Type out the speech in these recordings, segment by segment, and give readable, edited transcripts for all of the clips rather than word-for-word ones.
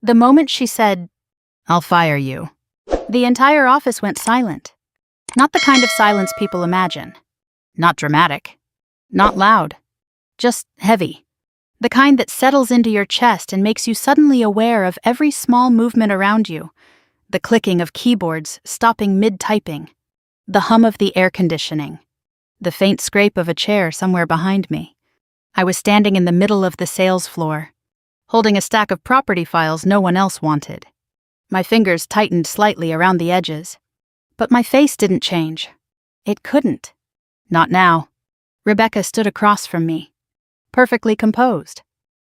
The moment she said, "I'll fire you," the entire office went silent. Not the kind of silence people imagine. Not dramatic. Not loud. Just heavy. The kind that settles into your chest and makes you suddenly aware of every small movement around you. The clicking of keyboards stopping mid-typing. The hum of the air conditioning. The faint scrape of a chair somewhere behind me. I was standing in the middle of the sales floor, holding a stack of property files no one else wanted. My fingers tightened slightly around the edges. But my face didn't change. It couldn't. Not now. Rebecca stood across from me, perfectly composed.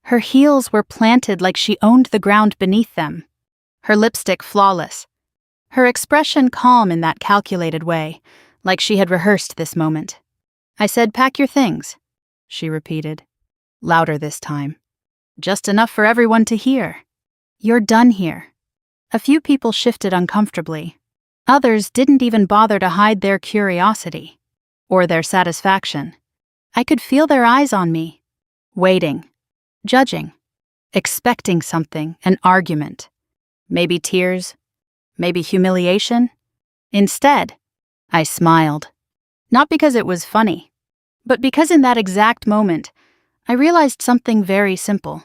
Her heels were planted like she owned the ground beneath them. Her lipstick flawless. Her expression calm in that calculated way, like she had rehearsed this moment. I said, "Pack your things," she repeated, louder this time. Just enough for everyone to hear. "You're done here." A few people shifted uncomfortably. Others didn't even bother to hide their curiosity or their satisfaction. I could feel their eyes on me, waiting, judging, expecting something, an argument. Maybe tears, maybe humiliation. Instead, I smiled. Not because it was funny, but because in that exact moment, I realized something very simple.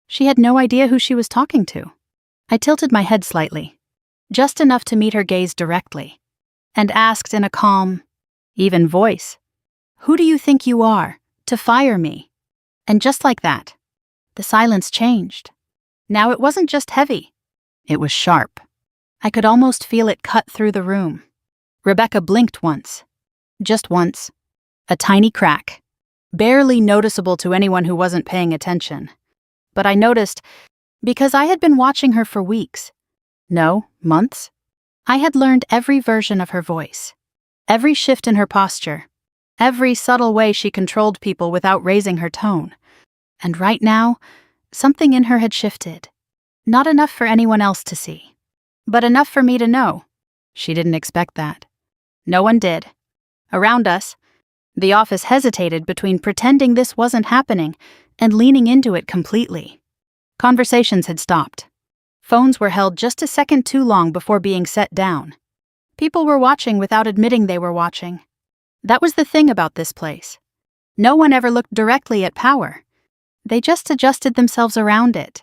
She had no idea who she was talking to. I tilted my head slightly, just enough to meet her gaze directly, and asked in a calm, even voice, "Who do you think you are, to fire me?" And just like that, the silence changed. Now it wasn't just heavy. It was sharp. I could almost feel it cut through the room. Rebecca blinked once. Just once. A tiny crack. Barely noticeable to anyone who wasn't paying attention. But I noticed, because I had been watching her for weeks. No, months. I had learned every version of her voice. Every shift in her posture. Every subtle way she controlled people without raising her tone. And right now, something in her had shifted. Not enough for anyone else to see, but enough for me to know. She didn't expect that. No one did. Around us, the office hesitated between pretending this wasn't happening and leaning into it completely. Conversations had stopped. Phones were held just a second too long before being set down. People were watching without admitting they were watching. That was the thing about this place. No one ever looked directly at power. They just adjusted themselves around it.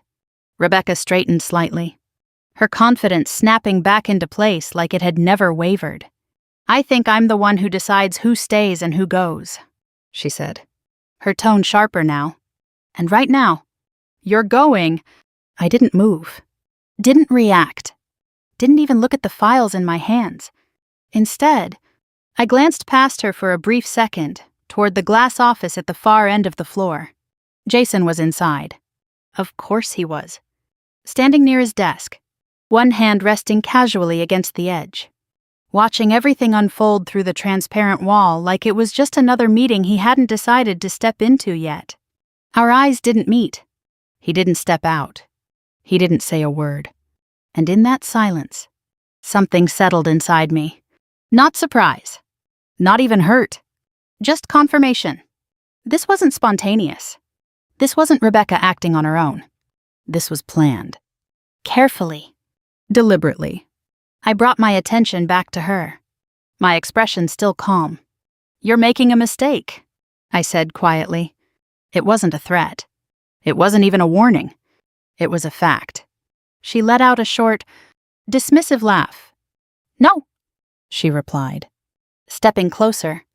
Rebecca straightened slightly, her confidence snapping back into place like it had never wavered. "I think I'm the one who decides who stays and who goes," she said, her tone sharper now. "And right now, you're going." I didn't move, didn't react, didn't even look at the files in my hands. Instead, I glanced past her for a brief second toward the glass office at the far end of the floor. Jason was inside. Of course he was. Standing near his desk, one hand resting casually against the edge, watching everything unfold through the transparent wall like it was just another meeting he hadn't decided to step into yet. Our eyes didn't meet. He didn't step out. He didn't say a word. And in that silence, something settled inside me. Not surprise. Not even hurt. Just confirmation. This wasn't spontaneous. This wasn't Rebecca acting on her own. This was planned. Carefully. Deliberately. I brought my attention back to her, my expression still calm. "You're making a mistake," I said quietly. It wasn't a threat. It wasn't even a warning. It was a fact. She let out a short, dismissive laugh. "No," she replied, stepping closer,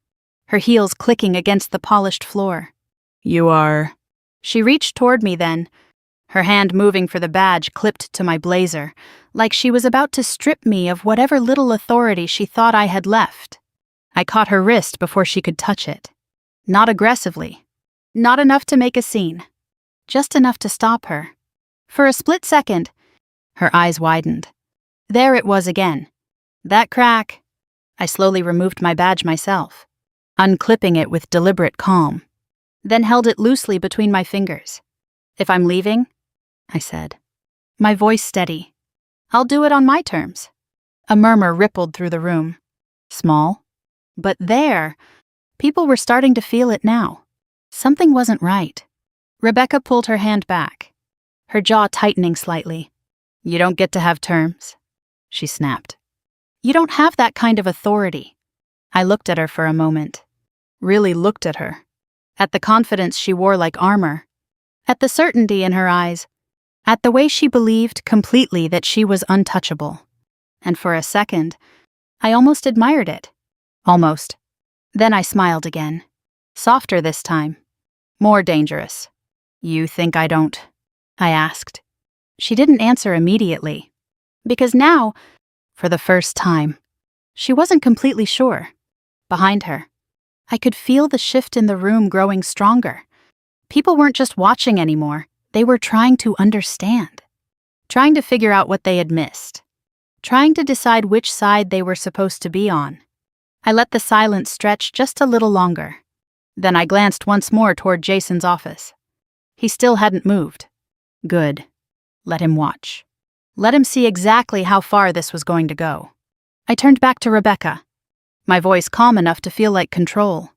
her heels clicking against the polished floor. "You are..." She reached toward me then, her hand moving for the badge clipped to my blazer, like she was about to strip me of whatever little authority she thought I had left. I caught her wrist before she could touch it. Not aggressively. Not enough to make a scene. Just enough to stop her. For a split second, her eyes widened. There it was again. That crack. I slowly removed my badge myself, unclipping it with deliberate calm, then held it loosely between my fingers. "If I'm leaving," I said, my voice steady, "I'll do it on my terms." A murmur rippled through the room. Small, but there, people were starting to feel it now. Something wasn't right. Rebecca pulled her hand back, her jaw tightening slightly, You don't get to have terms, she snapped. You don't have that kind of authority. I looked at her for a moment. Really looked at her. At the confidence she wore like armor. At the certainty in her eyes. At the way she believed completely that she was untouchable. And for a second, I almost admired it. Almost. Then I smiled again. Softer this time. More dangerous. You think I don't? I asked. She didn't answer immediately. Because now, for the first time, she wasn't completely sure. Behind her, I could feel the shift in the room growing stronger. People weren't just watching anymore. They were trying to understand. Trying to figure out what they had missed. Trying to decide which side they were supposed to be on. I let the silence stretch just a little longer. Then I glanced once more toward Jason's office. He still hadn't moved. Good. Let him watch. Let him see exactly how far this was going to go. I turned back to Rebecca, my voice calm enough to feel like control.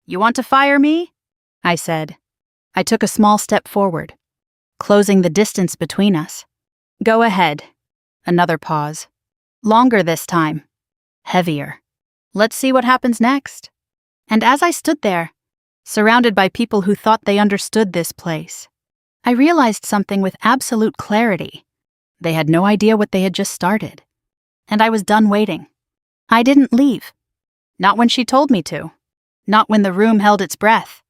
You want to fire me? I said. I took a small step forward, closing the distance between us. Go ahead. Another pause. Longer this time. Heavier. Let's see what happens next. And as I stood there, surrounded by people who thought they understood this place, I realized something with absolute clarity. They had no idea what they had just started. And I was done waiting. I didn't leave. Not when she told me to. Not when the room held its breath,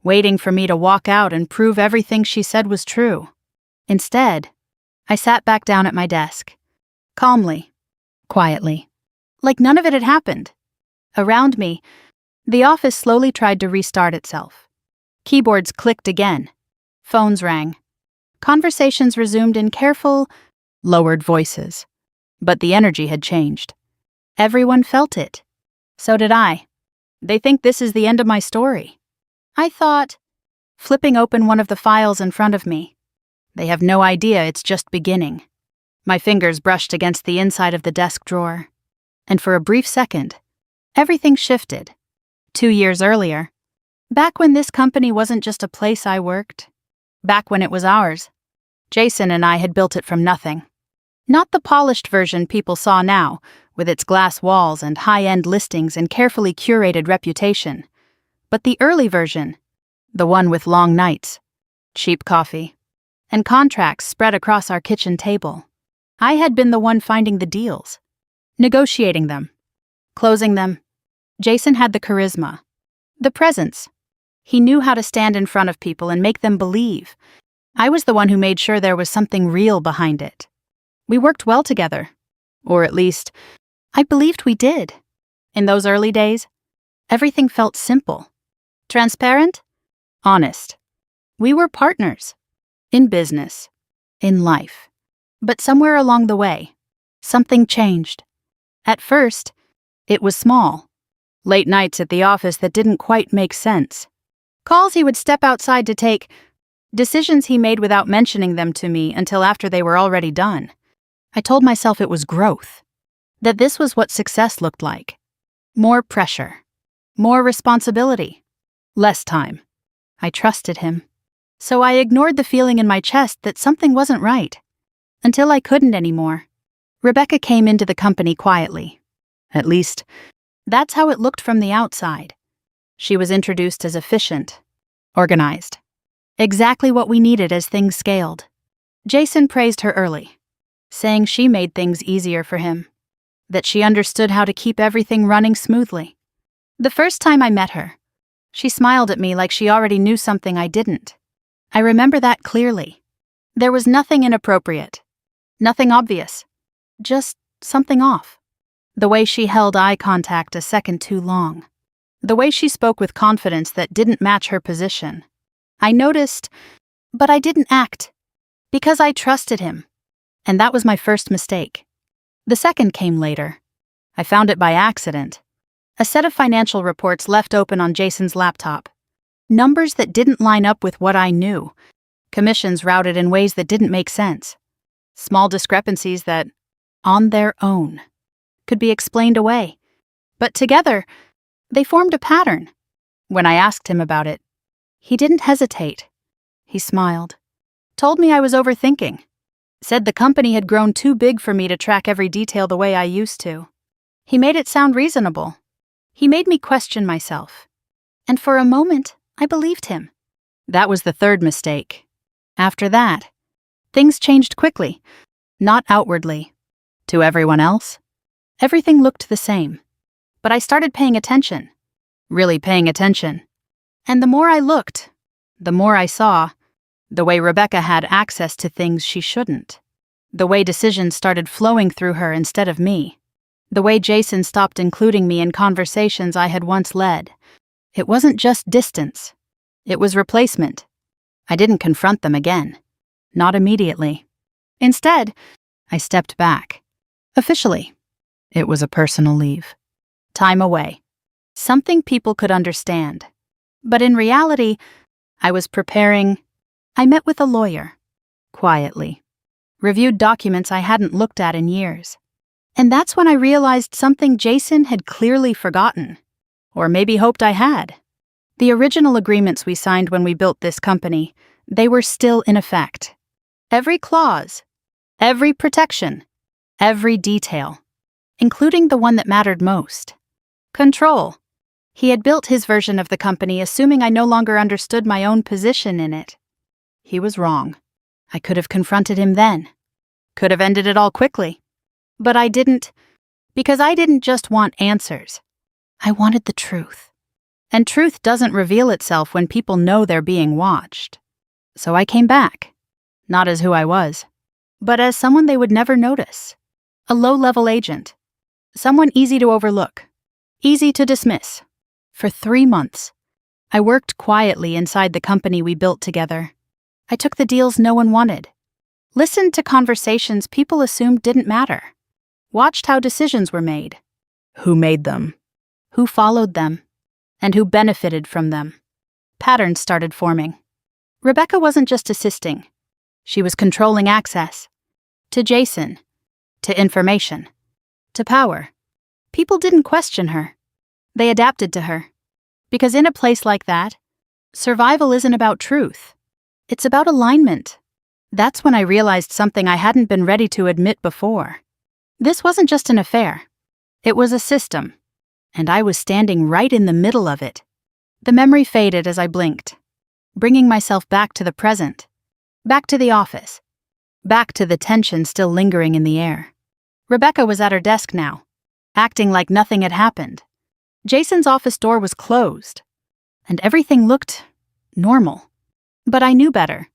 waiting for me to walk out and prove everything she said was true. Instead, I sat back down at my desk. Calmly. Quietly. Like none of it had happened. Around me, the office slowly tried to restart itself. Keyboards clicked again. Phones rang. Conversations resumed in careful, lowered voices. But the energy had changed. Everyone felt it. So did I. They think this is the end of my story. I thought, flipping open one of the files in front of me. They have no idea it's just beginning. My fingers brushed against the inside of the desk drawer. And for a brief second, everything shifted. 2 years earlier, back when this company wasn't just a place I worked, back when it was ours, Jason and I had built it from nothing. Not the polished version people saw now, with its glass walls and high-end listings and carefully curated reputation, but the early version, the one with long nights, cheap coffee, and contracts spread across our kitchen table. I had been the one finding the deals, negotiating them, closing them. Jason had the charisma, the presence. He knew how to stand in front of people and make them believe. I was the one who made sure there was something real behind it. We worked well together, or at least, I believed we did. In those early days, everything felt simple, transparent, honest. We were partners, in business, in life. But somewhere along the way, something changed. At first, it was small. Late nights at the office that didn't quite make sense. Calls he would step outside to take. Decisions he made without mentioning them to me until after they were already done. I told myself it was growth. That this was what success looked like. More pressure. More responsibility. Less time. I trusted him. So I ignored the feeling in my chest that something wasn't right. Until I couldn't anymore. Rebecca came into the company quietly. At least, that's how it looked from the outside. She was introduced as efficient, organized. Exactly what we needed as things scaled. Jason praised her early, saying she made things easier for him, that she understood how to keep everything running smoothly. The first time I met her, she smiled at me like she already knew something I didn't. I remember that clearly. There was nothing inappropriate, nothing obvious, just something off. The way she held eye contact a second too long. The way she spoke with confidence that didn't match her position. I noticed, but I didn't act. Because I trusted him. And that was my first mistake. The second came later. I found it by accident. A set of financial reports left open on Jason's laptop. Numbers that didn't line up with what I knew. Commissions routed in ways that didn't make sense. Small discrepancies that, on their own, could be explained away. But together, they formed a pattern. When I asked him about it, he didn't hesitate. He smiled. Told me I was overthinking. Said the company had grown too big for me to track every detail the way I used to. He made it sound reasonable. He made me question myself. And for a moment, I believed him. That was the third mistake. After that, things changed quickly, not outwardly. To everyone else, everything looked the same. But I started paying attention. Really paying attention. And the more I looked, the more I saw. The way Rebecca had access to things she shouldn't. The way decisions started flowing through her instead of me. The way Jason stopped including me in conversations I had once led. It wasn't just distance. It was replacement. I didn't confront them again. Not immediately. Instead, I stepped back. Officially. It was a personal leave. Time away. Something people could understand. But in reality, I was preparing. I met with a lawyer. Quietly. Reviewed documents I hadn't looked at in years. And that's when I realized something Jason had clearly forgotten. Or maybe hoped I had. The original agreements we signed when we built this company, they were still in effect. Every clause, every protection, every detail, including the one that mattered most. Control. He had built his version of the company assuming I no longer understood my own position in it. He was wrong. I could have confronted him then. Could have ended it all quickly. But I didn't, because I didn't just want answers. I wanted the truth. And truth doesn't reveal itself when people know they're being watched. So I came back. Not as who I was, but as someone they would never notice. A low-level agent. Someone easy to overlook. Easy to dismiss. For 3 months, I worked quietly inside the company we built together. I took the deals no one wanted. Listened to conversations people assumed didn't matter. Watched how decisions were made. Who made them? Who followed them? And who benefited from them? Patterns started forming. Rebecca wasn't just assisting. She was controlling access. To Jason. To information. To power. People didn't question her. They adapted to her. Because in a place like that, survival isn't about truth. It's about alignment. That's when I realized something I hadn't been ready to admit before. This wasn't just an affair. It was a system. And I was standing right in the middle of it. The memory faded as I blinked, bringing myself back to the present. Back to the office. Back to the tension still lingering in the air. Rebecca was at her desk now, acting like nothing had happened. Jason's office door was closed, and everything looked normal. But I knew better.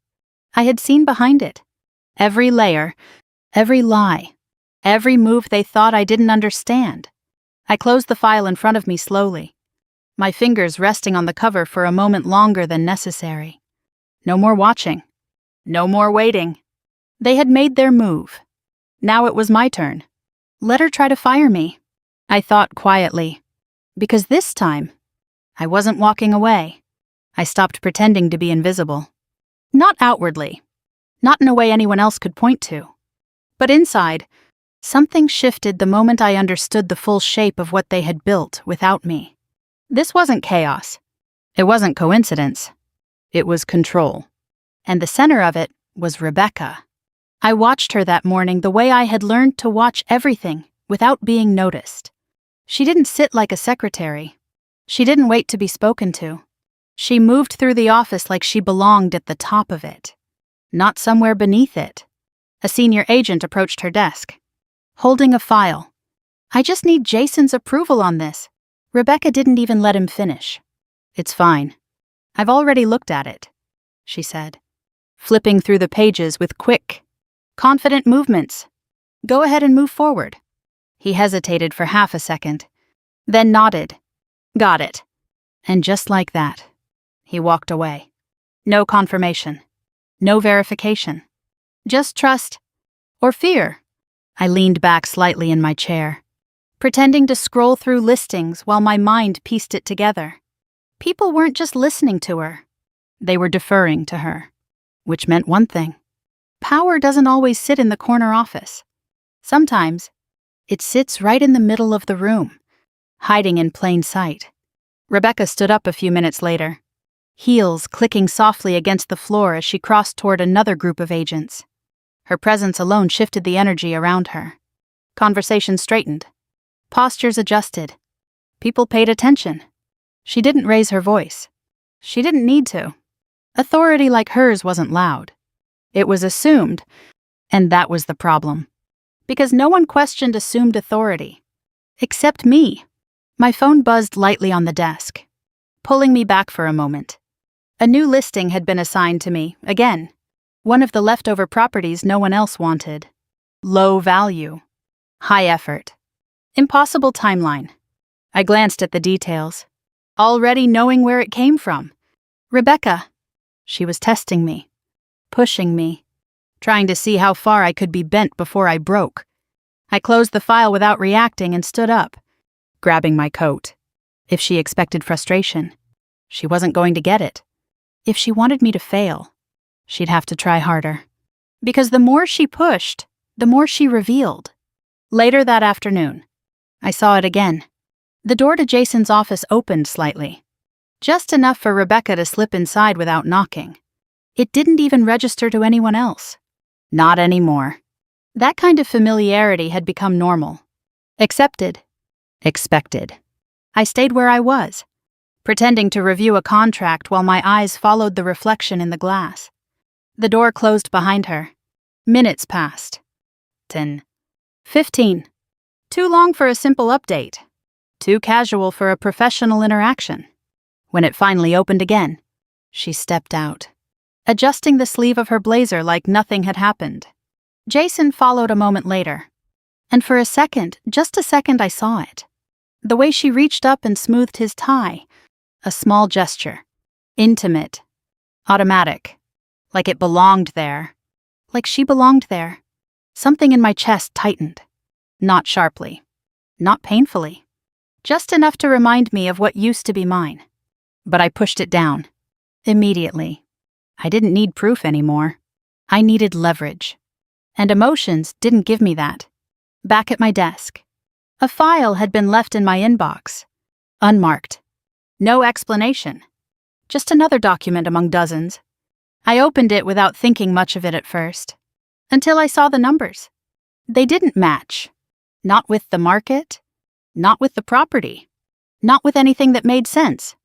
I had seen behind it. Every layer, every lie, every move they thought I didn't understand. I closed the file in front of me slowly, my fingers resting on the cover for a moment longer than necessary. No more watching. No more waiting. They had made their move. Now it was my turn. Let her try to fire me, I thought quietly. Because this time, I wasn't walking away. I stopped pretending to be invisible. Not outwardly. Not in a way anyone else could point to. But inside, something shifted the moment I understood the full shape of what they had built without me. This wasn't chaos. It wasn't coincidence. It was control. And the center of it was Rebecca. I watched her that morning the way I had learned to watch everything without being noticed. She didn't sit like a secretary. She didn't wait to be spoken to. She moved through the office like she belonged at the top of it, not somewhere beneath it. A senior agent approached her desk, holding a file. I just need Jason's approval on this. Rebecca didn't even let him finish. It's fine. I've already looked at it, she said, flipping through the pages with quick, confident movements. Go ahead and move forward. He hesitated for half a second, then nodded. Got it. And just like that, he walked away. No confirmation. No verification. Just trust. Or fear. I leaned back slightly in my chair, pretending to scroll through listings while my mind pieced it together. People weren't just listening to her. They were deferring to her. Which meant one thing. Power doesn't always sit in the corner office. Sometimes, it sits right in the middle of the room, hiding in plain sight. Rebecca stood up a few minutes later, heels clicking softly against the floor as she crossed toward another group of agents. Her presence alone shifted the energy around her. Conversation straightened. Postures adjusted. People paid attention. She didn't raise her voice. She didn't need to. Authority like hers wasn't loud. It was assumed, and that was the problem. Because no one questioned assumed authority. Except me. My phone buzzed lightly on the desk, pulling me back for a moment. A new listing had been assigned to me, again. One of the leftover properties no one else wanted. Low value. High effort. Impossible timeline. I glanced at the details, already knowing where it came from. Rebecca. She was testing me, pushing me, trying to see how far I could be bent before I broke. I closed the file without reacting and stood up, grabbing my coat. If she expected frustration, she wasn't going to get it. If she wanted me to fail, she'd have to try harder. Because the more she pushed, the more she revealed. Later that afternoon, I saw it again. The door to Jason's office opened slightly, just enough for Rebecca to slip inside without knocking. It didn't even register to anyone else. Not anymore. That kind of familiarity had become normal. Accepted. Expected. I stayed where I was, pretending to review a contract while my eyes followed the reflection in the glass. The door closed behind her. Minutes passed. 10. 15. Too long for a simple update. Too casual for a professional interaction. When it finally opened again, she stepped out, adjusting the sleeve of her blazer like nothing had happened. Jason followed a moment later, and for a second, just a second, I saw it. The way she reached up and smoothed his tie, a small gesture, intimate, automatic, like it belonged there, like she belonged there. Something in my chest tightened, not sharply, not painfully, just enough to remind me of what used to be mine. But I pushed it down, immediately. I didn't need proof anymore. I needed leverage. And emotions didn't give me that. Back at my desk, a file had been left in my inbox, unmarked. No explanation. Just another document among dozens. I opened it without thinking much of it at first, until I saw the numbers. They didn't match. Not with the market, not with the property, not with anything that made sense.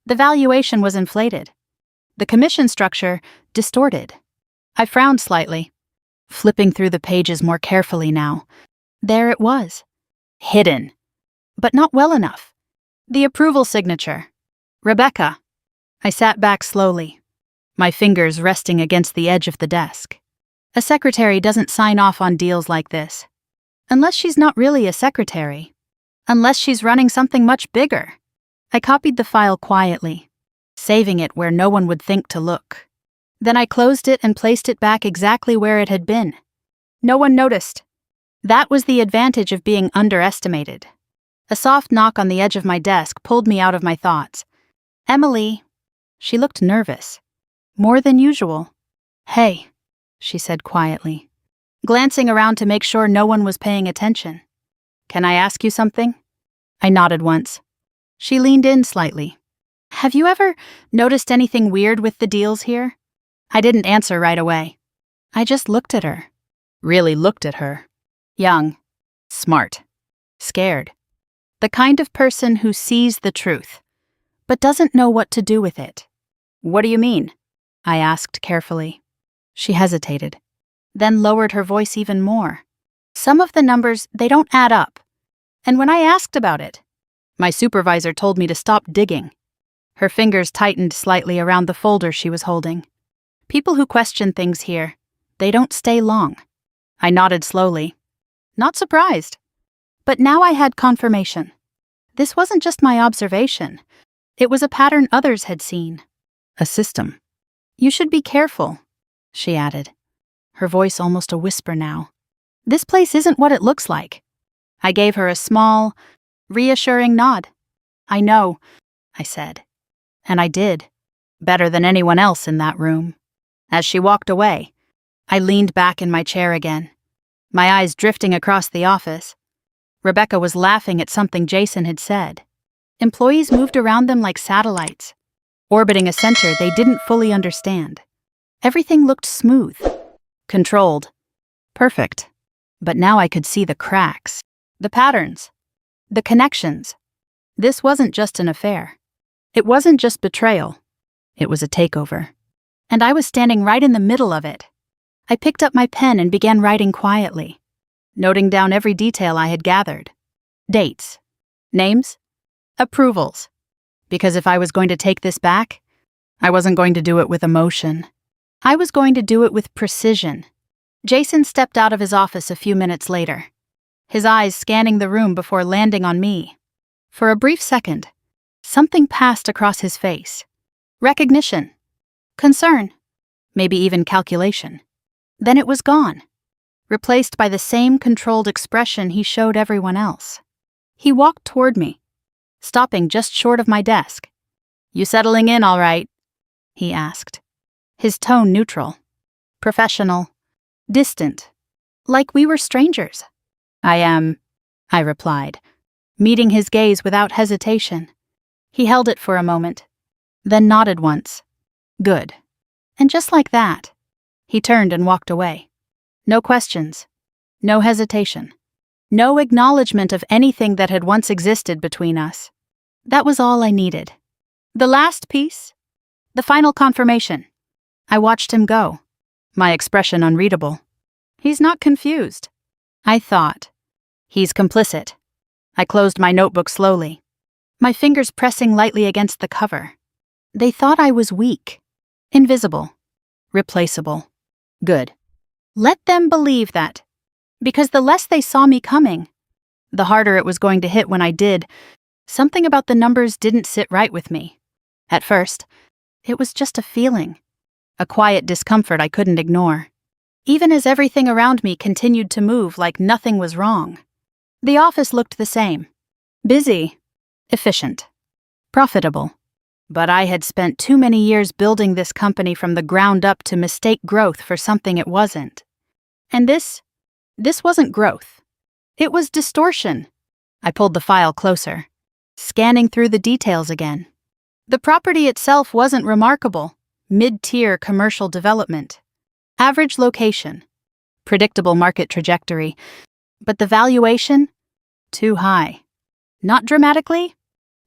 The valuation was inflated. The commission structure distorted. I frowned slightly, flipping through the pages more carefully now. There it was. Hidden. But not well enough. The approval signature. Rebecca. I sat back slowly, my fingers resting against the edge of the desk. A secretary doesn't sign off on deals like this. Unless she's not really a secretary. Unless she's running something much bigger. I copied the file quietly, saving it where no one would think to look. Then I closed it and placed it back exactly where it had been. No one noticed. That was the advantage of being underestimated. A soft knock on the edge of my desk pulled me out of my thoughts. Emily. She looked nervous. More than usual. Hey, she said quietly, glancing around to make sure no one was paying attention. Can I ask you something? I nodded once. She leaned in slightly. Have you ever noticed anything weird with the deals here? I didn't answer right away. I just looked at her. Really looked at her. Young. Smart. Scared. The kind of person who sees the truth, but doesn't know what to do with it. What do you mean? I asked carefully. She hesitated, then lowered her voice even more. Some of the numbers, they don't add up. And when I asked about it, my supervisor told me to stop digging. Her fingers tightened slightly around the folder she was holding. People who question things here, they don't stay long. I nodded slowly. Not surprised. But now I had confirmation. This wasn't just my observation. It was a pattern others had seen. A system. You should be careful, she added, her voice almost a whisper now. This place isn't what it looks like. I gave her a small, reassuring nod. I know, I said. And I did. Better than anyone else in that room. As she walked away, I leaned back in my chair again, my eyes drifting across the office. Rebecca was laughing at something Jason had said. Employees moved around them like satellites, orbiting a center they didn't fully understand. Everything looked smooth, controlled, Perfect. But now I could see the cracks, the patterns, the connections. This wasn't just an affair. It wasn't just betrayal. It was a takeover. And I was standing right in the middle of it. I picked up my pen and began writing quietly, noting down every detail I had gathered. Dates, names, approvals. Because if I was going to take this back, I wasn't going to do it with emotion. I was going to do it with precision. Jason stepped out of his office a few minutes later, his eyes scanning the room before landing on me. For a brief second, something passed across his face. Recognition, concern, maybe even calculation. Then it was gone, replaced by the same controlled expression he showed everyone else. He walked toward me, stopping just short of my desk. "You settling in all right?" he asked, his tone neutral, professional, distant, like we were strangers. "I am," I replied, meeting his gaze without hesitation. He held it for a moment, then nodded once. "Good." And just like that, he turned and walked away. No questions, no hesitation, no acknowledgement of anything that had once existed between us. That was all I needed. The last piece, the final confirmation. I watched him go, my expression unreadable. He's not confused, I thought. He's complicit. I closed my notebook slowly, my fingers pressing lightly against the cover. They thought I was weak, invisible, replaceable. Good. Let them believe that, because the less they saw me coming, the harder it was going to hit when I did. Something about the numbers didn't sit right with me. At first, it was just a feeling, a quiet discomfort I couldn't ignore, even as everything around me continued to move like nothing was wrong. The office looked the same. Busy, efficient, profitable. But I had spent too many years building this company from the ground up to mistake growth for something it wasn't. And this wasn't growth. It was distortion. I pulled the file closer, scanning through the details again. The property itself wasn't remarkable. Mid-tier commercial development. Average location. Predictable market trajectory. But the valuation? Too high. Not dramatically.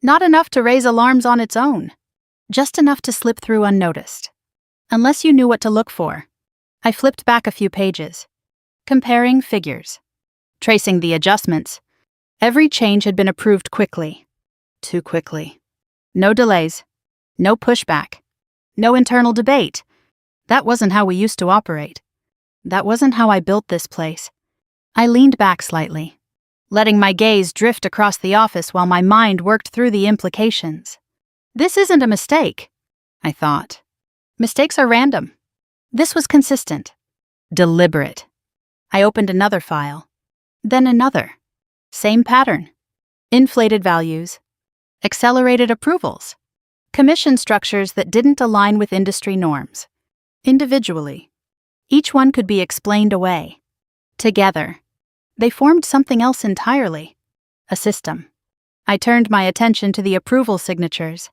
Not enough to raise alarms on its own. Just enough to slip through unnoticed. Unless you knew what to look for. I flipped back a few pages, comparing figures, tracing the adjustments. Every change had been approved quickly. Too quickly. No delays. No pushback. No internal debate. That wasn't how we used to operate. That wasn't how I built this place. I leaned back slightly, letting my gaze drift across the office while my mind worked through the implications. This isn't a mistake, I thought. Mistakes are random. This was consistent, deliberate. I opened another file, then another. Same pattern. Inflated values, accelerated approvals, commission structures that didn't align with industry norms. Individually, each one could be explained away. Together, they formed something else entirely, a system. I turned my attention to the approval signatures,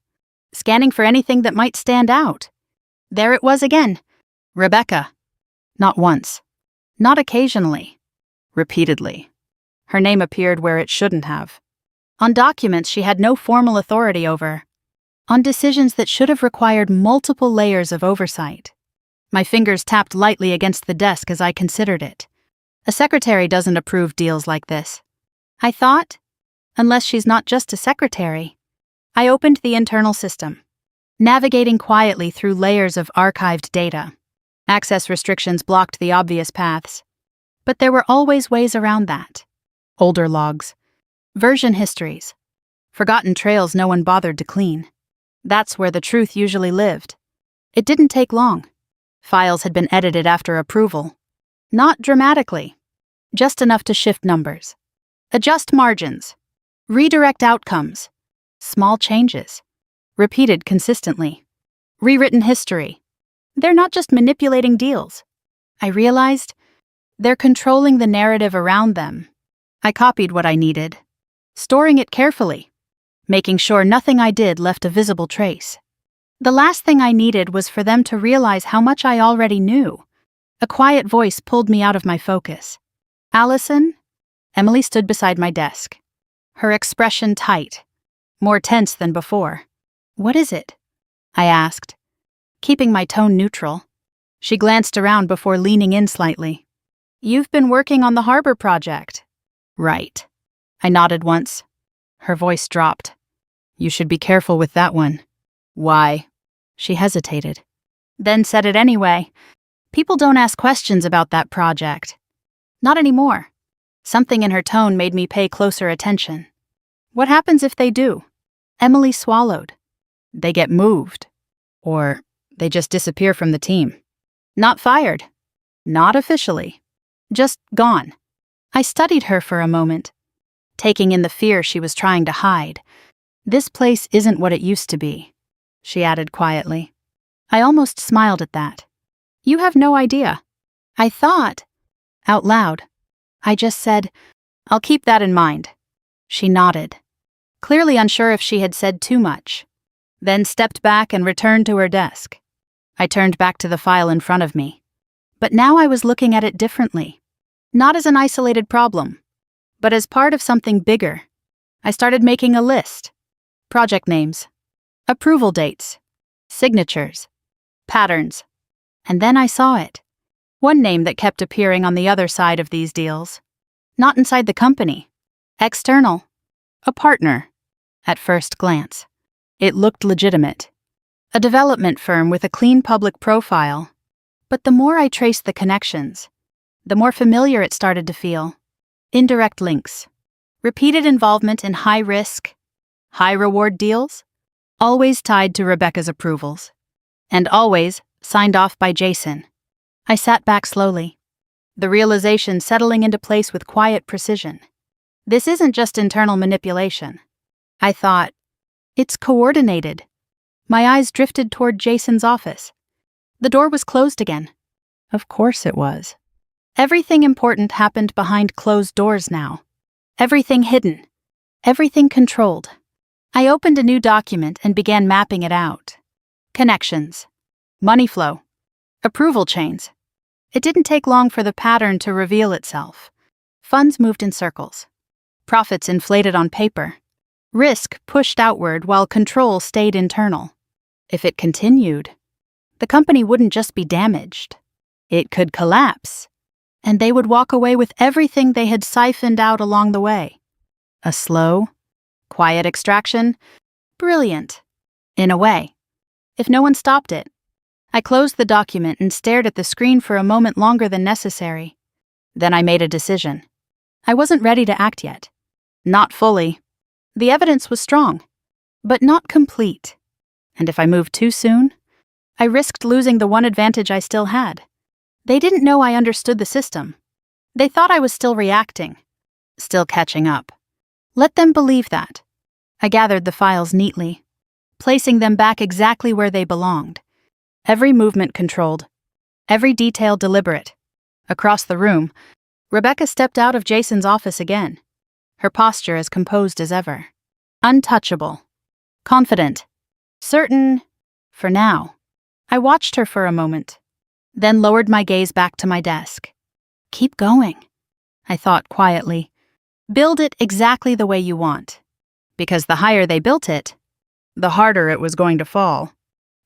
scanning for anything that might stand out. There it was again. Rebecca. Not once. Not occasionally. Repeatedly. Her name appeared where it shouldn't have. On documents she had no formal authority over. On decisions that should have required multiple layers of oversight. My fingers tapped lightly against the desk as I considered it. A secretary doesn't approve deals like this, I thought, unless she's not just a secretary. I opened the internal system, navigating quietly through layers of archived data. Access restrictions blocked the obvious paths, but there were always ways around that. Older logs, version histories, forgotten trails no one bothered to clean. That's where the truth usually lived. It didn't take long. Files had been edited after approval. Not dramatically, just enough to shift numbers, adjust margins, redirect outcomes, small changes, repeated consistently, rewritten history. They're not just manipulating deals. I realized they're controlling the narrative around them. I copied what I needed, storing it carefully, making sure nothing I did left a visible trace. The last thing I needed was for them to realize how much I already knew. A quiet voice pulled me out of my focus. "Allison?" Emily stood beside my desk, her expression tight, more tense than before. "What is it?" I asked, keeping my tone neutral. She glanced around before leaning in slightly. "You've been working on the harbor project." "Right." I nodded once. Her voice dropped. "You should be careful with that one." "Why?" She hesitated, then said it anyway. "People don't ask questions about that project." "Not anymore." Something in her tone made me pay closer attention. "What happens if they do?" Emily swallowed. "They get moved. Or they just disappear from the team." "Not fired." "Not officially. Just gone." I studied her for a moment, taking in the fear she was trying to hide. "This place isn't what it used to be," she added quietly. I almost smiled at that. "You have no idea." I thought, out loud. I just said, "I'll keep that in mind." She nodded, clearly unsure if she had said too much, then stepped back and returned to her desk. I turned back to the file in front of me. But now I was looking at it differently. Not as an isolated problem, but as part of something bigger. I started making a list. Project names, approval dates, signatures, patterns. And then I saw it. One name that kept appearing on the other side of these deals. Not inside the company. External. A partner. At first glance, it looked legitimate. A development firm with a clean public profile. But the more I traced the connections, the more familiar it started to feel. Indirect links. Repeated involvement in high-risk, high-reward deals. Always tied to Rebecca's approvals. And always signed off by Jason. I sat back slowly, the realization settling into place with quiet precision. This isn't just internal manipulation. I thought, it's coordinated. My eyes drifted toward Jason's office. The door was closed again. Of course it was. Everything important happened behind closed doors now. Everything hidden. Everything controlled. I opened a new document and began mapping it out. Connections. Money flow. Approval chains. It didn't take long for the pattern to reveal itself. Funds moved in circles. Profits inflated on paper. Risk pushed outward while control stayed internal. If it continued, the company wouldn't just be damaged. It could collapse, and they would walk away with everything they had siphoned out along the way. A slow, quiet extraction? Brilliant. In a way. If no one stopped it. I closed the document and stared at the screen for a moment longer than necessary. Then I made a decision. I wasn't ready to act yet. Not fully. The evidence was strong, but not complete. And if I moved too soon, I risked losing the one advantage I still had. They didn't know I understood the system. They thought I was still reacting, still catching up. Let them believe that. I gathered the files neatly, placing them back exactly where they belonged. Every movement controlled, every detail deliberate. Across the room, Rebecca stepped out of Jason's office again, her posture as composed as ever. Untouchable. Confident. Certain. For now. I watched her for a moment, then lowered my gaze back to my desk. Keep going, I thought quietly. Build it exactly the way you want. Because the higher they built it, the harder it was going to fall.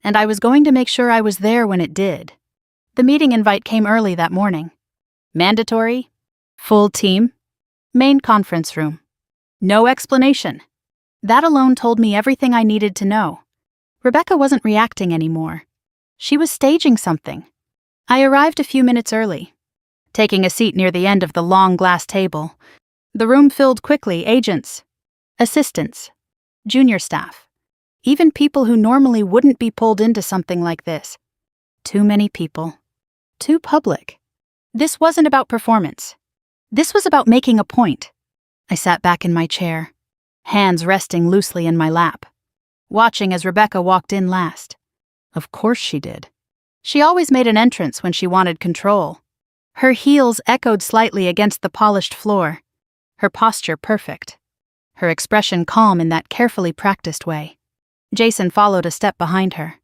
And I was going to make sure I was there when it did. The meeting invite came early that morning. Mandatory, full team, main conference room. No explanation. That alone told me everything I needed to know. Rebecca wasn't reacting anymore. She was staging something. I arrived a few minutes early, taking a seat near the end of the long glass table. The room filled quickly, agents, assistants, junior staff. Even people who normally wouldn't be pulled into something like this. Too many people. Too public. This wasn't about performance. This was about making a point. I sat back in my chair, hands resting loosely in my lap, watching as Rebecca walked in last. Of course she did. She always made an entrance when she wanted control. Her heels echoed slightly against the polished floor, her posture perfect, her expression calm in that carefully practiced way. Jason followed a step behind her.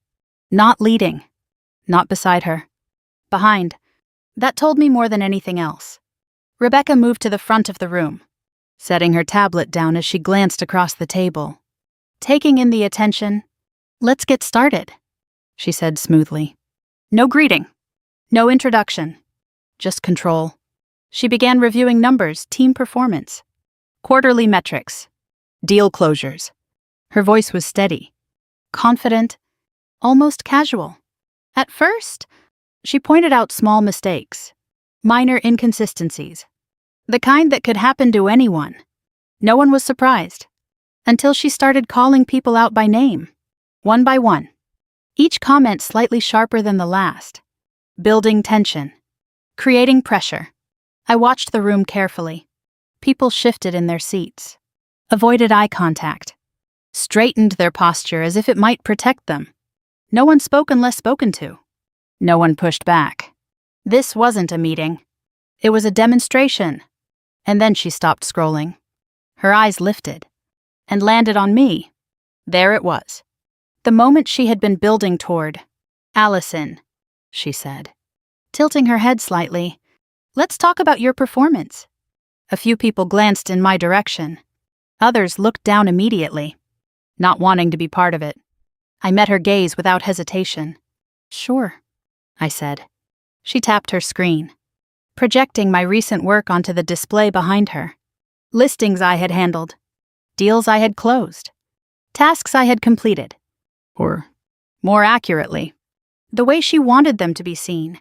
Not leading. Not beside her. Behind. That told me more than anything else. Rebecca moved to the front of the room, setting her tablet down as she glanced across the table. Taking in the attention, "Let's get started," she said smoothly. No greeting, no introduction, just control. She began reviewing numbers, team performance, quarterly metrics, deal closures. Her voice was steady, confident, almost casual. At first, she pointed out small mistakes, minor inconsistencies, the kind that could happen to anyone. No one was surprised, until she started calling people out by name, one by one. Each comment slightly sharper than the last, building tension, creating pressure. I watched the room carefully. People shifted in their seats, avoided eye contact, straightened their posture as if it might protect them. No one spoke unless spoken to. No one pushed back. This wasn't a meeting. It was a demonstration. And then she stopped scrolling. Her eyes lifted and landed on me. There it was. The moment she had been building toward. "Allison," she said, tilting her head slightly, "let's talk about your performance." A few people glanced in my direction. Others looked down immediately, not wanting to be part of it. I met her gaze without hesitation. "Sure," I said. She tapped her screen, projecting my recent work onto the display behind her. Listings I had handled, deals I had closed, tasks I had completed. Or, more accurately, the way she wanted them to be seen.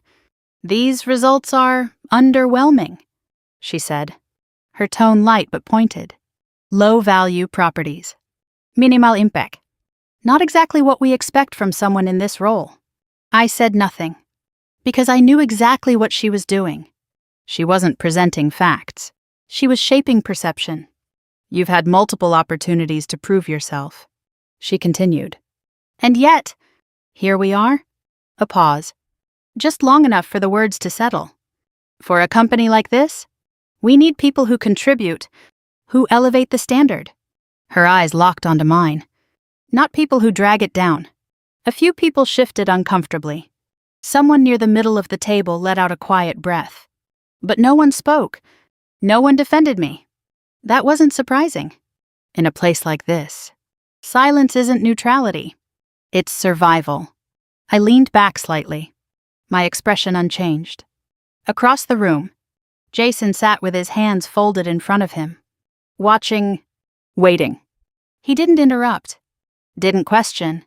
"These results are underwhelming," she said, her tone light but pointed. "Low-value properties. Minimal impact. Not exactly what we expect from someone in this role." I said nothing, because I knew exactly what she was doing. She wasn't presenting facts. She was shaping perception. "You've had multiple opportunities to prove yourself," she continued. "And yet, here we are." A pause, just long enough for the words to settle. "For a company like this, we need people who contribute, who elevate the standard." Her eyes locked onto mine. Not people who drag it down. A few people shifted uncomfortably. Someone near the middle of the table let out a quiet breath. But no one spoke. No one defended me. That wasn't surprising. In a place like this, silence isn't neutrality. It's survival. I leaned back slightly, my expression unchanged. Across the room, Jason sat with his hands folded in front of him, waiting. He didn't interrupt, didn't question,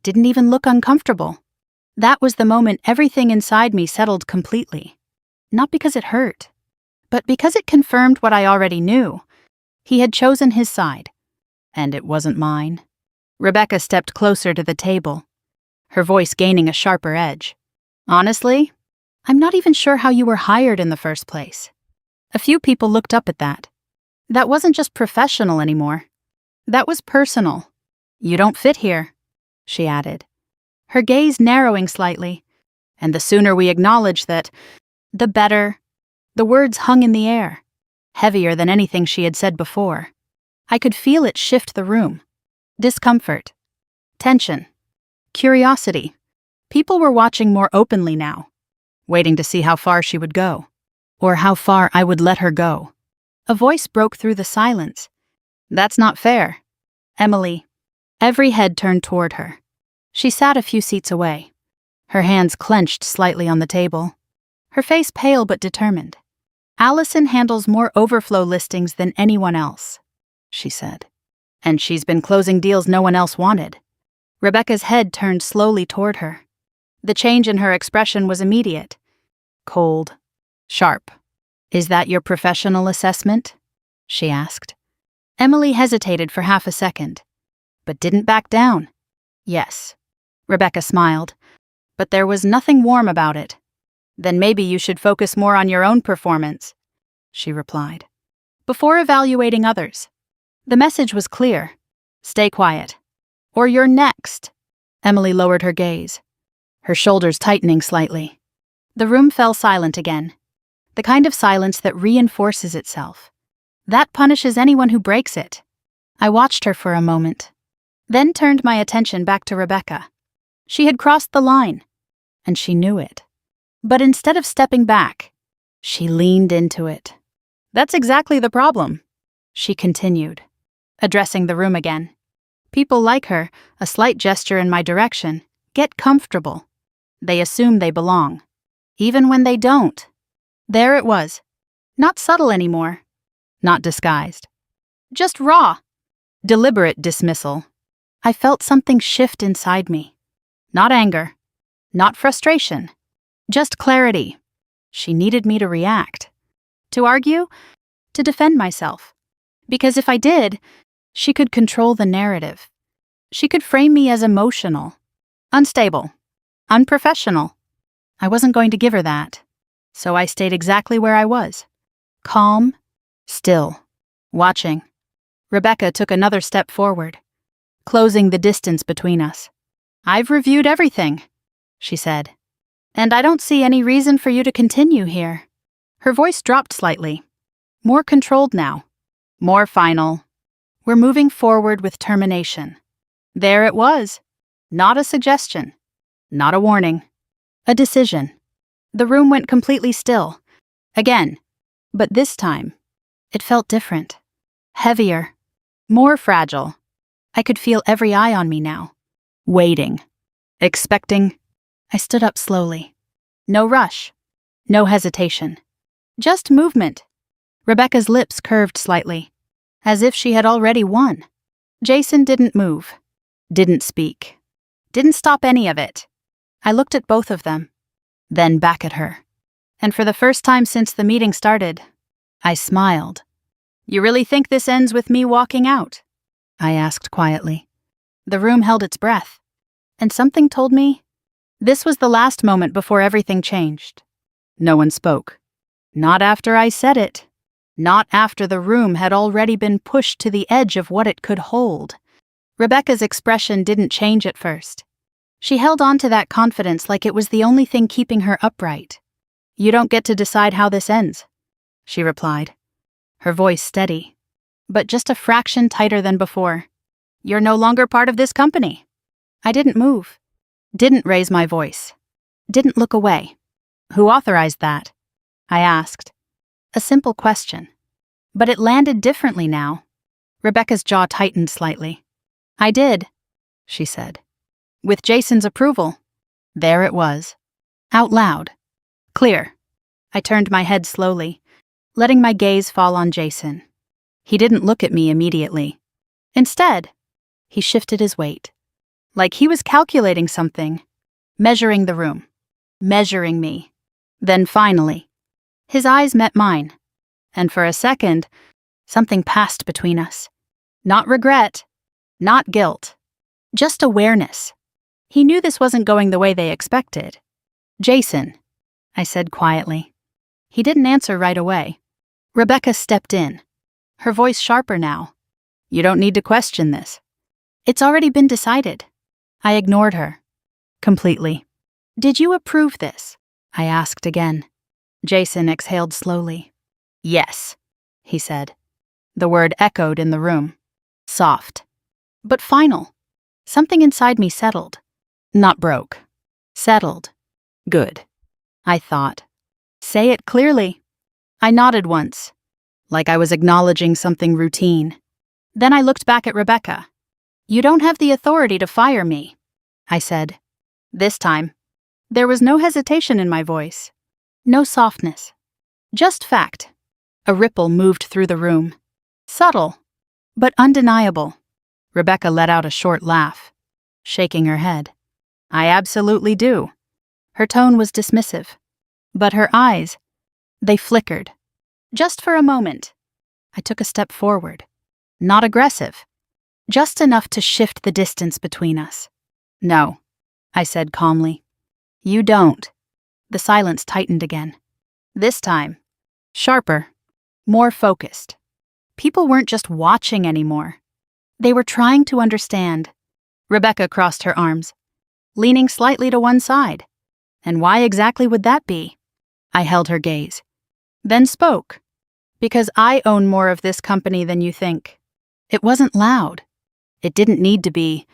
didn't even look uncomfortable. That was the moment everything inside me settled completely. Not because it hurt, but because it confirmed what I already knew. He had chosen his side, and it wasn't mine. Rebecca stepped closer to the table, her voice gaining a sharper edge. "Honestly, I'm not even sure how you were hired in the first place." A few people looked up at that. That wasn't just professional anymore. That was personal. "You don't fit here," she added, her gaze narrowing slightly. "And the sooner we acknowledge that, the better." The words hung in the air, heavier than anything she had said before. I could feel it shift the room. Discomfort, tension, curiosity. People were watching more openly now, waiting to see how far she would go, or how far I would let her go. A voice broke through the silence. "That's not fair." Emily. Every head turned toward her. She sat a few seats away, her hands clenched slightly on the table, her face pale but determined. "Allison handles more overflow listings than anyone else," she said. "And she's been closing deals no one else wanted." Rebecca's head turned slowly toward her. The change in her expression was immediate. Cold, sharp. "Is that your professional assessment?" she asked. Emily hesitated for half a second, but didn't back down. "Yes." Rebecca smiled, but there was nothing warm about it. "Then maybe you should focus more on your own performance," she replied, "before evaluating others." The message was clear. Stay quiet, or you're next. Emily lowered her gaze, her shoulders tightening slightly. The room fell silent again, the kind of silence that reinforces itself, that punishes anyone who breaks it. I watched her for a moment, then turned my attention back to Rebecca. She had crossed the line, and she knew it. But instead of stepping back, she leaned into it. "That's exactly the problem," she continued, addressing the room again. "People like her, a slight gesture in my direction, get comfortable. They assume they belong, even when they don't." There it was. Not subtle anymore. Not disguised. Just raw. Deliberate dismissal. I felt something shift inside me. Not anger. Not frustration. Just clarity. She needed me to react. To argue? To defend myself. Because if I did, she could control the narrative. She could frame me as emotional, unstable, unprofessional. I wasn't going to give her that. So I stayed exactly where I was. Calm, still, watching. Rebecca took another step forward, closing the distance between us. "I've reviewed everything," she said, "and I don't see any reason for you to continue here." Her voice dropped slightly. More controlled now. More final. "We're moving forward with termination." There it was. Not a suggestion. Not a warning. A decision. The room went completely still. Again. But this time, it felt different. Heavier. More fragile. I could feel every eye on me now. Waiting. Expecting. I stood up slowly. No rush. No hesitation. Just movement. Rebecca's lips curved slightly, as if she had already won. Jason didn't move. Didn't speak. Didn't stop any of it. I looked at both of them, then back at her. And for the first time since the meeting started, I smiled. "You really think this ends with me walking out?" I asked quietly. The room held its breath, and something told me this was the last moment before everything changed. No one spoke. Not after I said it. Not after the room had already been pushed to the edge of what it could hold. Rebecca's expression didn't change at first. She held on to that confidence like it was the only thing keeping her upright. "You don't get to decide how this ends," she replied, her voice steady, but just a fraction tighter than before. "You're no longer part of this company." I didn't move. Didn't raise my voice. Didn't look away. "Who authorized that?" I asked. A simple question. But it landed differently now. Rebecca's jaw tightened slightly. "I did," she said. "With Jason's approval." There it was. Out loud. Clear. I turned my head slowly, letting my gaze fall on Jason. He didn't look at me immediately. Instead, he shifted his weight. Like he was calculating something. Measuring the room. Measuring me. Then finally, his eyes met mine. And for a second, something passed between us. Not regret. Not guilt. Just awareness. He knew this wasn't going the way they expected. "Jason," I said quietly. He didn't answer right away. Rebecca stepped in, her voice sharper now. "You don't need to question this. It's already been decided." I ignored her. Completely. "Did you approve this?" I asked again. Jason exhaled slowly. "Yes," he said. The word echoed in the room. Soft. But final. Something inside me settled. Not broke. Settled. Good. I thought. Say it clearly. I nodded once, like I was acknowledging something routine. Then I looked back at Rebecca. "You don't have the authority to fire me," I said. This time, there was no hesitation in my voice. No softness. Just fact. A ripple moved through the room. Subtle, but undeniable. Rebecca let out a short laugh, shaking her head. "I absolutely do." Her tone was dismissive, but her eyes, they flickered. Just for a moment. I took a step forward. Not aggressive. Just enough to shift the distance between us. "No," I said calmly. "You don't." The silence tightened again. This time, sharper, more focused. People weren't just watching anymore. They were trying to understand. Rebecca crossed her arms, leaning slightly to one side. And why exactly would that be? I held her gaze, then spoke. "Because I own more of this company than you think." It wasn't loud. It didn't need to be.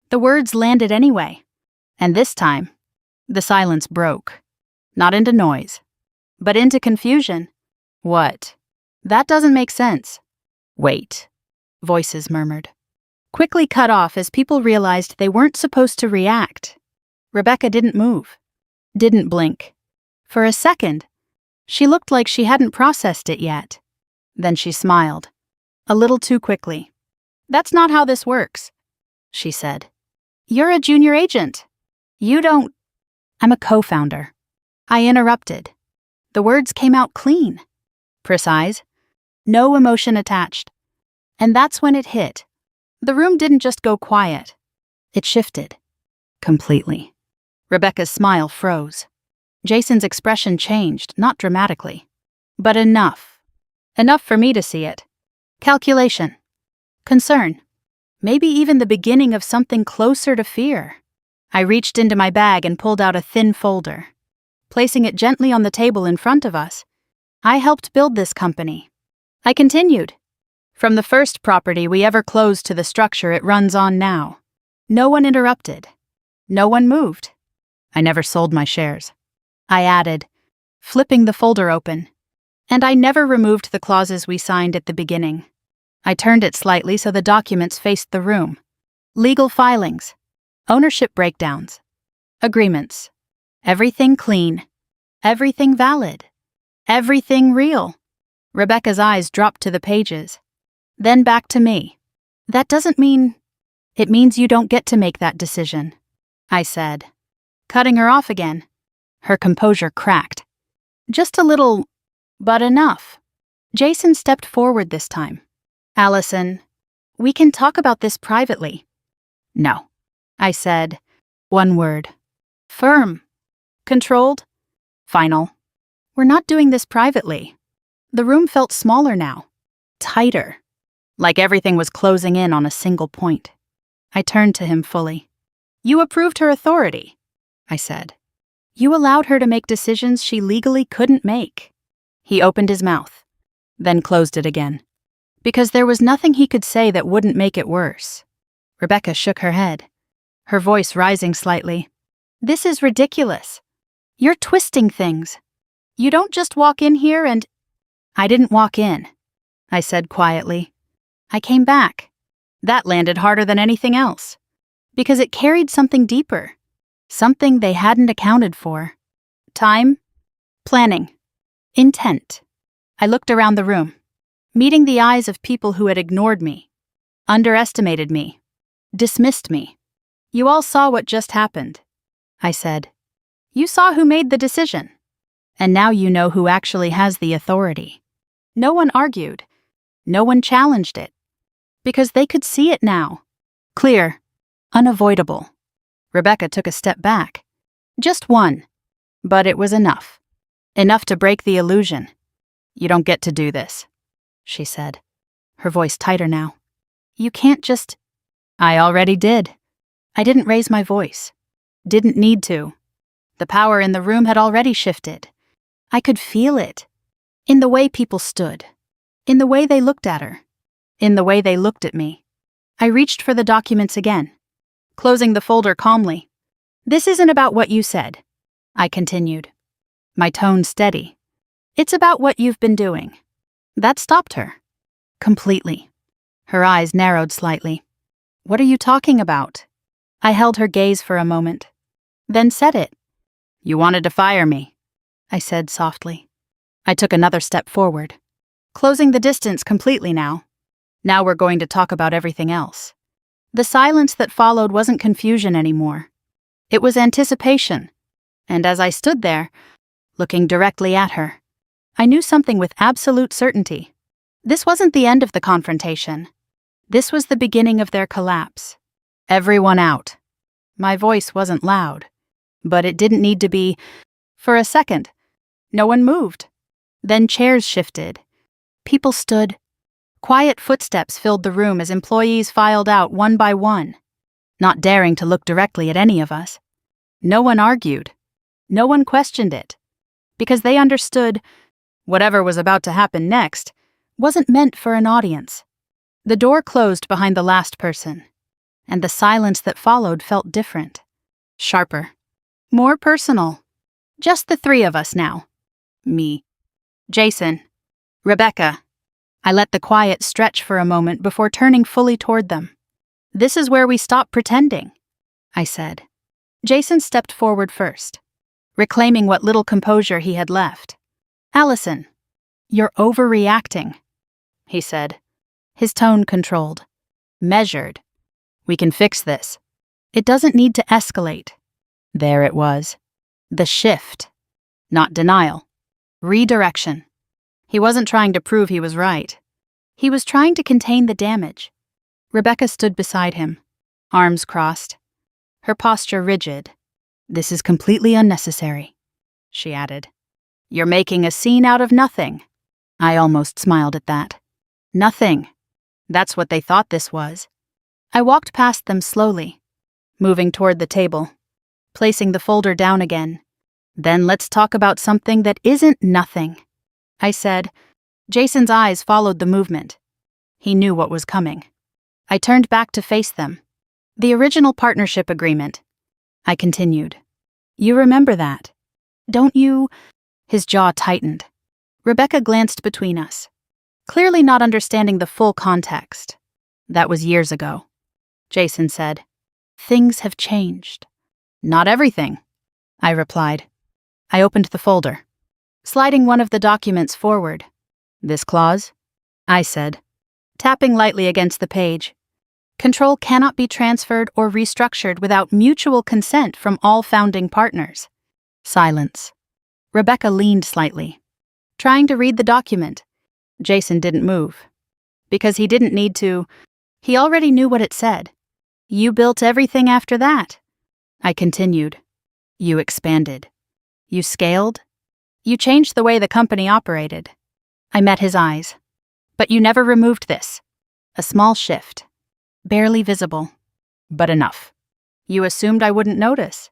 The words landed anyway. And this time, the silence broke. Not into noise, but into confusion. What? That doesn't make sense. Wait, voices murmured. Quickly cut off as people realized they weren't supposed to react. Rebecca didn't move, didn't blink. For a second, she looked like she hadn't processed it yet. Then she smiled, a little too quickly. That's not how this works, she said. You're a junior agent. You don't... I'm a co-founder. I interrupted. The words came out clean, precise, no emotion attached. And that's when it hit. The room didn't just go quiet. It shifted. Completely. Rebecca's smile froze. Jason's expression changed, not dramatically, but enough. Enough for me to see it. Calculation. Concern. Maybe even the beginning of something closer to fear. I reached into my bag and pulled out a thin folder. Placing it gently on the table in front of us, I helped build this company. I continued. From the first property we ever closed to the structure it runs on now. No one interrupted. No one moved. I never sold my shares. I added, flipping the folder open. And I never removed the clauses we signed at the beginning. I turned it slightly so the documents faced the room. Legal filings. Ownership breakdowns. Agreements. Everything clean. Everything valid. Everything real. Rebecca's eyes dropped to the pages. Then back to me. That doesn't mean... It means you don't get to make that decision, I said, cutting her off again. Her composure cracked. Just a little, but enough. Jason stepped forward this time. Allison, we can talk about this privately. No, I said, one word. Firm. Controlled. Final. We're not doing this privately. The room felt smaller now. Tighter. Like everything was closing in on a single point. I turned to him fully. You approved her authority, I said. You allowed her to make decisions she legally couldn't make. He opened his mouth, then closed it again. Because there was nothing he could say that wouldn't make it worse. Rebecca shook her head, her voice rising slightly. This is ridiculous. You're twisting things. You don't just walk in here and... I didn't walk in, I said quietly. I came back. That landed harder than anything else. Because it carried something deeper. Something they hadn't accounted for. Time. Planning. Intent. I looked around the room, meeting the eyes of people who had ignored me, underestimated me, dismissed me. You all saw what just happened, I said. You saw who made the decision. And now you know who actually has the authority. No one argued. No one challenged it. Because they could see it now. Clear. Unavoidable. Rebecca took a step back. Just one. But it was enough. Enough to break the illusion. You don't get to do this, she said, her voice tighter now. You can't just... I already did. I didn't raise my voice. Didn't need to. The power in the room had already shifted. I could feel it. In the way people stood. In the way they looked at her. In the way they looked at me. I reached for the documents again, closing the folder calmly. This isn't about what you said, I continued, my tone steady. It's about what you've been doing. That stopped her. Completely. Her eyes narrowed slightly. What are you talking about? I held her gaze for a moment, then said it. You wanted to fire me, I said softly. I took another step forward, closing the distance completely now. Now we're going to talk about everything else. The silence that followed wasn't confusion anymore. It was anticipation. And as I stood there, looking directly at her, I knew something with absolute certainty. This wasn't the end of the confrontation. This was the beginning of their collapse. Everyone out. My voice wasn't loud, but it didn't need to be. For a second, no one moved. Then chairs shifted. People stood. Quiet footsteps filled the room as employees filed out one by one, not daring to look directly at any of us. No one argued. No one questioned it. Because they understood whatever was about to happen next wasn't meant for an audience. The door closed behind the last person, and the silence that followed felt different. Sharper. More personal. Just the three of us now. Me. Jason. Rebecca. I let the quiet stretch for a moment before turning fully toward them. This is where we stop pretending, I said. Jason stepped forward first, reclaiming what little composure he had left. Allison, you're overreacting, he said, his tone controlled, measured. We can fix this. It doesn't need to escalate. There it was. The shift. Not denial. Redirection. He wasn't trying to prove he was right. He was trying to contain the damage. Rebecca stood beside him, arms crossed, her posture rigid. This is completely unnecessary, she added. You're making a scene out of nothing. I almost smiled at that. Nothing. That's what they thought this was. I walked past them slowly, moving toward the table, placing the folder down again. Then let's talk about something that isn't nothing, I said. Jason's eyes followed the movement. He knew what was coming. I turned back to face them. The original partnership agreement. I continued. You remember that, don't you? His jaw tightened. Rebecca glanced between us, clearly not understanding the full context. That was years ago. Jason said, Things have changed. Not everything, I replied. I opened the folder, sliding one of the documents forward. This clause? I said, tapping lightly against the page. Control cannot be transferred or restructured without mutual consent from all founding partners. Silence. Rebecca leaned slightly, trying to read the document. Jason didn't move. Because he didn't need to. He already knew what it said. You built everything after that. I continued. You expanded. You scaled. You changed the way the company operated. I met his eyes. But you never removed this. A small shift. Barely visible. But enough. You assumed I wouldn't notice.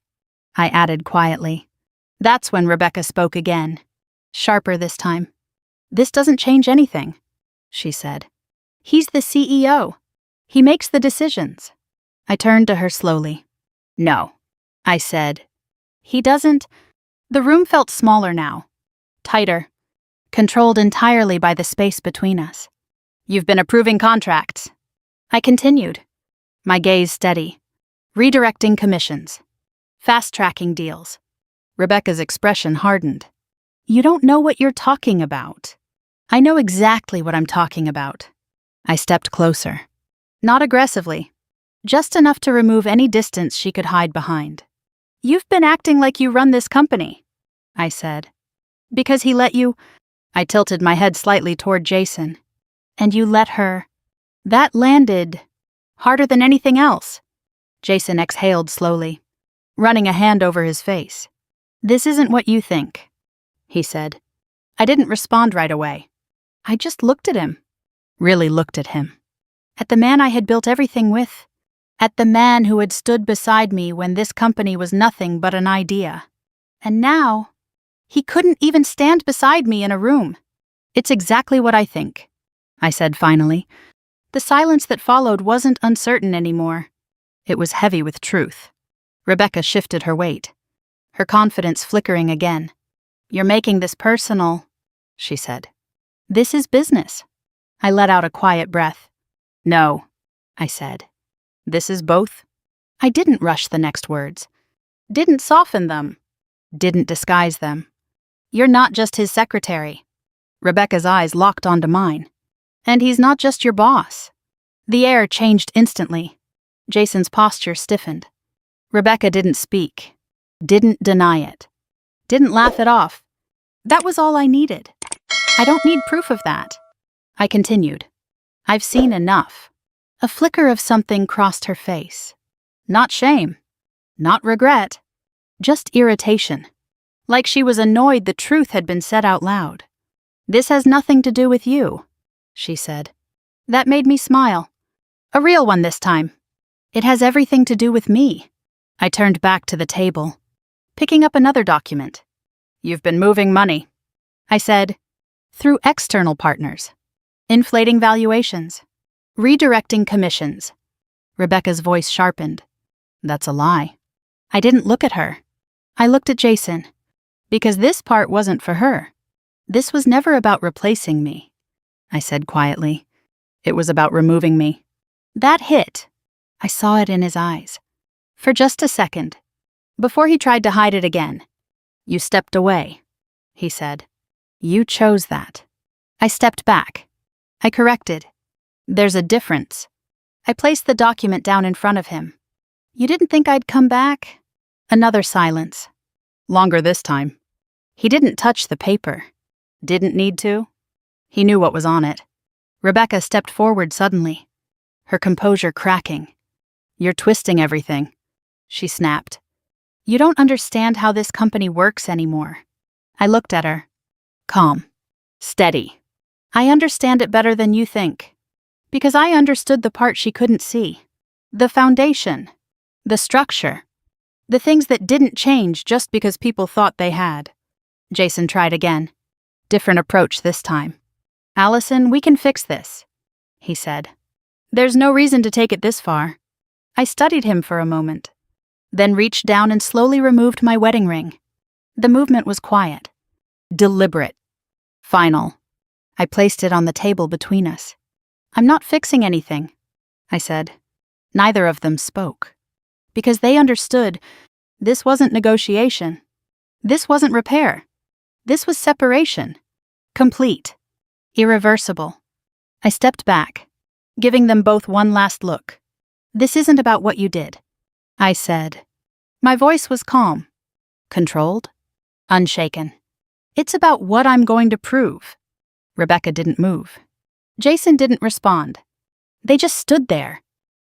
I added quietly. That's when Rebecca spoke again. Sharper this time. This doesn't change anything, she said. He's the CEO. He makes the decisions. I turned to her slowly. No, I said. He doesn't. The room felt smaller now. Tighter. Controlled entirely by the space between us. You've been approving contracts. I continued, my gaze steady, redirecting commissions, fast-tracking deals. Rebecca's expression hardened. You don't know what you're talking about. I know exactly what I'm talking about. I stepped closer. Not aggressively, just enough to remove any distance she could hide behind. You've been acting like you run this company, I said. Because he let you. I tilted my head slightly toward Jason. And you let her. That landed harder than anything else. Jason exhaled slowly, running a hand over his face. This isn't what you think, he said. I didn't respond right away. I just looked at him. Really looked at him. At the man I had built everything with. At the man who had stood beside me when this company was nothing but an idea. And now, he couldn't even stand beside me in a room. It's exactly what I think, I said finally. The silence that followed wasn't uncertain anymore. It was heavy with truth. Rebecca shifted her weight, her confidence flickering again. You're making this personal, she said. This is business. I let out a quiet breath. No, I said. This is both. I didn't rush the next words. Didn't soften them. Didn't disguise them. You're not just his secretary. Rebecca's eyes locked onto mine. And he's not just your boss. The air changed instantly. Jason's posture stiffened. Rebecca didn't speak. Didn't deny it. Didn't laugh it off. That was all I needed. I don't need proof of that. I continued. I've seen enough. A flicker of something crossed her face. Not shame. Not regret. Just irritation. Like she was annoyed the truth had been said out loud. This has nothing to do with you, she said. That made me smile. A real one this time. It has everything to do with me. I turned back to the table, picking up another document. You've been moving money, I said, through external partners. Inflating valuations. Redirecting commissions. Rebecca's voice sharpened. That's a lie. I didn't look at her. I looked at Jason. Because this part wasn't for her. This was never about replacing me, I said quietly. It was about removing me. That hit. I saw it in his eyes. For just a second. Before he tried to hide it again. You stepped away, he said. You chose that. I stepped back. I corrected. There's a difference. I placed the document down in front of him. You didn't think I'd come back? Another silence. Longer this time. He didn't touch the paper. Didn't need to. He knew what was on it. Rebecca stepped forward suddenly, her composure cracking. You're twisting everything, she snapped. You don't understand how this company works anymore. I looked at her. Calm. Steady. I understand it better than you think. Because I understood the part she couldn't see. The foundation. The structure. The things that didn't change just because people thought they had. Jason tried again. Different approach this time. Allison, we can fix this, he said. There's no reason to take it this far. I studied him for a moment, then reached down and slowly removed my wedding ring. The movement was quiet, deliberate, final. I placed it on the table between us. I'm not fixing anything, I said. Neither of them spoke. Because they understood this wasn't negotiation. This wasn't repair. This was separation. Complete. Irreversible. I stepped back, giving them both one last look. This isn't about what you did, I said. My voice was calm, controlled, unshaken. It's about what I'm going to prove. Rebecca didn't move. Jason didn't respond. They just stood there,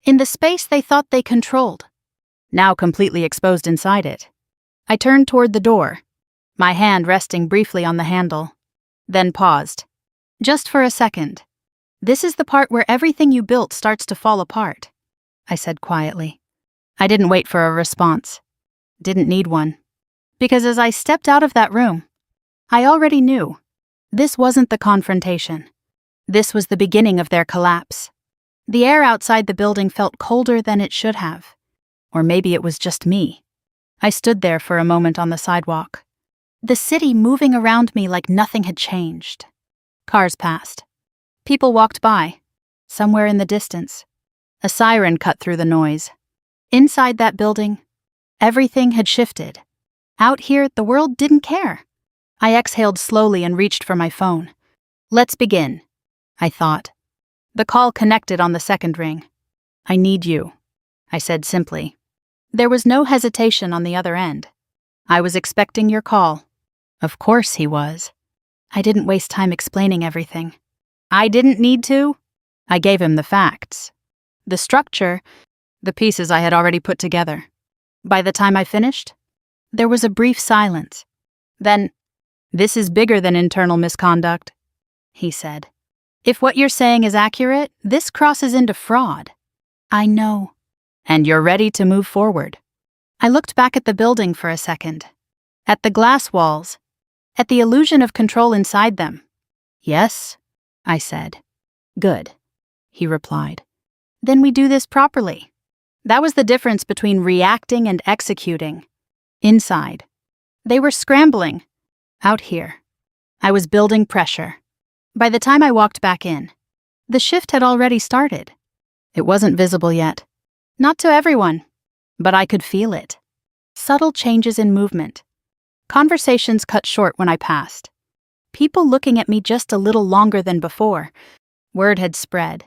in the space they thought they controlled, now completely exposed inside it. I turned toward the door, my hand resting briefly on the handle, then paused. Just for a second. This is the part where everything you built starts to fall apart, I said quietly. I didn't wait for a response. Didn't need one. Because as I stepped out of that room, I already knew. This wasn't the confrontation. This was the beginning of their collapse. The air outside the building felt colder than it should have. Or maybe it was just me. I stood there for a moment on the sidewalk. The city moving around me like nothing had changed. Cars passed. People walked by, somewhere in the distance. A siren cut through the noise. Inside that building, everything had shifted. Out here, the world didn't care. I exhaled slowly and reached for my phone. Let's begin, I thought. The call connected on the second ring. I need you, I said simply. There was no hesitation on the other end. I was expecting your call. Of course he was. I didn't waste time explaining everything. I didn't need to. I gave him the facts. The structure, the pieces I had already put together. By the time I finished, there was a brief silence. Then, this is bigger than internal misconduct, he said. If what you're saying is accurate, this crosses into fraud. I know. And you're ready to move forward. I looked back at the building for a second. At the glass walls. At the illusion of control inside them. Yes, I said. Good, he replied. Then we do this properly. That was the difference between reacting and executing. Inside. They were scrambling. Out here. I was building pressure. By the time I walked back in, the shift had already started. It wasn't visible yet. Not to everyone, but I could feel it. Subtle changes in movement. Conversations cut short when I passed. People looking at me just a little longer than before. Word had spread.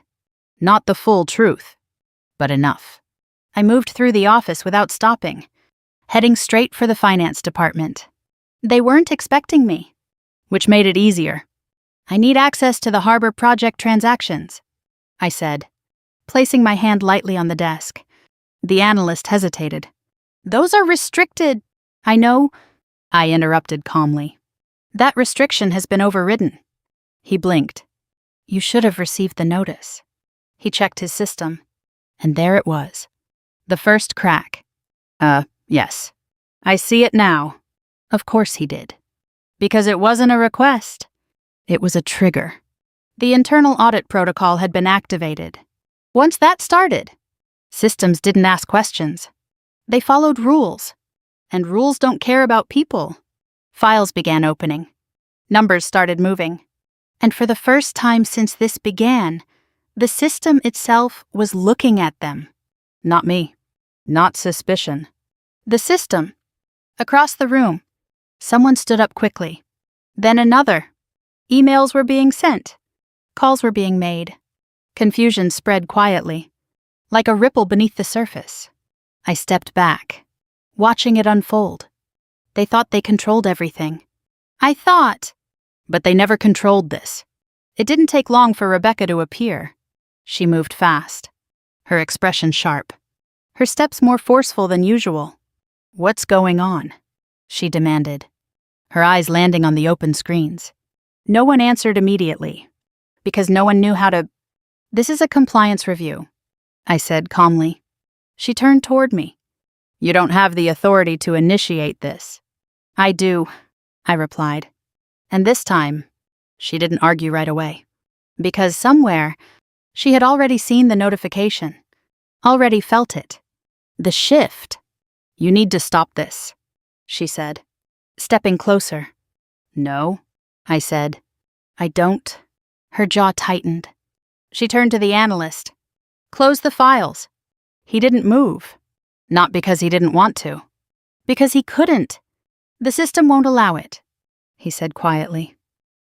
Not the full truth, but enough. I moved through the office without stopping, heading straight for the finance department. They weren't expecting me, which made it easier. I need access to the harbor project transactions, I said, placing my hand lightly on the desk. The analyst hesitated. Those are restricted. I know, I interrupted calmly. That restriction has been overridden. He blinked. You should have received the notice. He checked his system, and there it was. The first crack. Yes. I see it now. Of course he did. Because it wasn't a request. It was a trigger. The internal audit protocol had been activated. Once that started, systems didn't ask questions. They followed rules. And rules don't care about people. Files began opening. Numbers started moving. And for the first time since this began, the system itself was looking at them. Not me. Not suspicion. The system. Across the room. Someone stood up quickly. Then another. Emails were being sent. Calls were being made. Confusion spread quietly, like a ripple beneath the surface. I stepped back, watching it unfold. They thought they controlled everything. But they never controlled this. It didn't take long for Rebecca to appear. She moved fast, her expression sharp, her steps more forceful than usual. "What's going on?" she demanded, her eyes landing on the open screens. No one answered immediately, because no one knew how to... "This is a compliance review," I said calmly. She turned toward me. "You don't have the authority to initiate this." "I do," I replied. And this time, she didn't argue right away. Because somewhere, she had already seen the notification, already felt it. The shift. "You need to stop this," she said, stepping closer. "No," I said. "I don't." Her jaw tightened. She turned to the analyst. "Close the files." He didn't move. Not because he didn't want to. Because he couldn't. "The system won't allow it," he said quietly.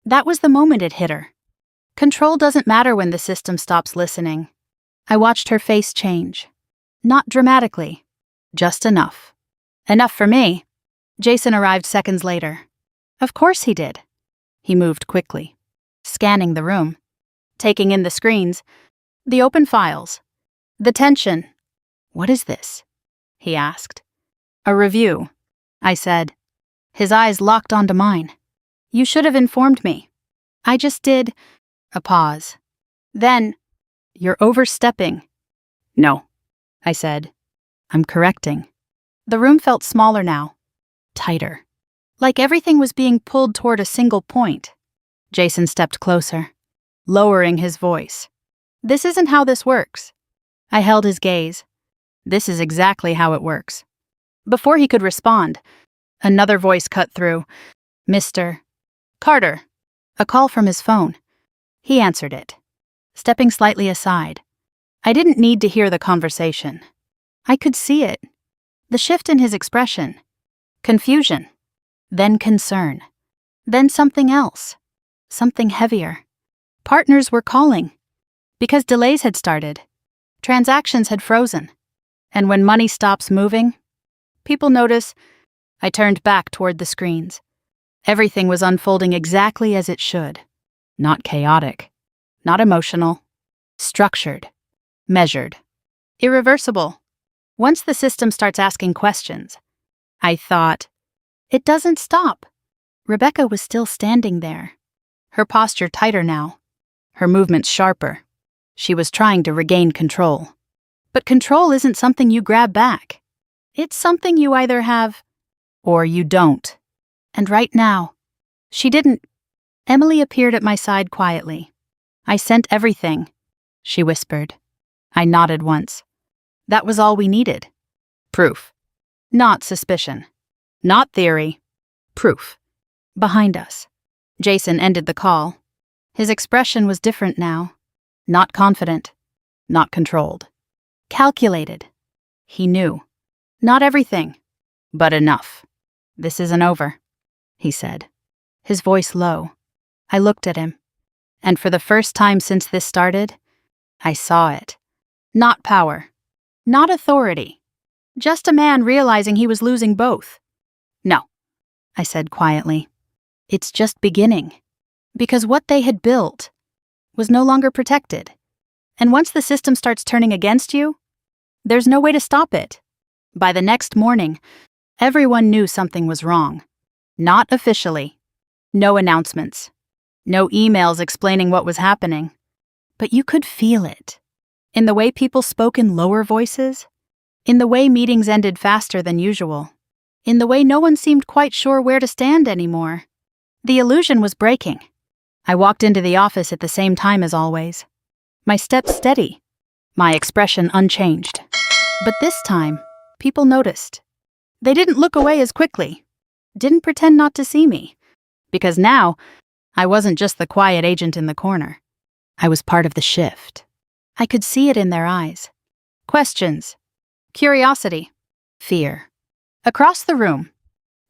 That was the moment it hit her. Control doesn't matter when the system stops listening. I watched her face change. Not dramatically. Just enough. Enough for me. Jason arrived seconds later. Of course he did. He moved quickly, scanning the room, taking in the screens, the open files, the tension. "What is this?" he asked. "A review," I said. His eyes locked onto mine. "You should have informed me." "I just did." A pause. Then, "You're overstepping." "No," I said. "I'm correcting." The room felt smaller now. Tighter. Like everything was being pulled toward a single point. Jason stepped closer, lowering his voice. "This isn't how this works." I held his gaze. "This is exactly how it works." Before he could respond, another voice cut through. "Mr. Carter." A call from his phone. He answered it, stepping slightly aside. I didn't need to hear the conversation. I could see it. The shift in his expression. Confusion. Then concern. Then something else. Something heavier. Partners were calling. Because delays had started. Transactions had frozen. And when money stops moving, people notice. I turned back toward the screens. Everything was unfolding exactly as it should. Not chaotic. Not emotional. Structured. Measured. Irreversible. Once the system starts asking questions, I thought, it doesn't stop. Rebecca was still standing there. Her posture tighter now. Her movements sharper. She was trying to regain control. But control isn't something you grab back. It's something you either have or you don't. And right now, she didn't. Emily appeared at my side quietly. "I sent everything," she whispered. I nodded once. That was all we needed. Proof. Not suspicion. Not theory. Proof. Behind us. Jason ended the call. His expression was different now. Not confident. Not controlled. Calculated. He knew. Not everything, but enough. "This isn't over," he said, his voice low. I looked at him, and for the first time since this started, I saw it. Not power. Not authority. Just a man realizing he was losing both. "No," I said quietly. "It's just beginning." Because what they had built was no longer protected. And once the system starts turning against you, there's no way to stop it. By the next morning, everyone knew something was wrong. Not officially. No announcements. No emails explaining what was happening. But you could feel it. In the way people spoke in lower voices. In the way meetings ended faster than usual. In the way no one seemed quite sure where to stand anymore. The illusion was breaking. I walked into the office at the same time as always. My steps steady. My expression unchanged. But this time, people noticed. They didn't look away as quickly. didn't pretend not to see me. Because now, I wasn't just the quiet agent in the corner. I was part of the shift. I could see it in their eyes. Questions, curiosity, fear. Across the room,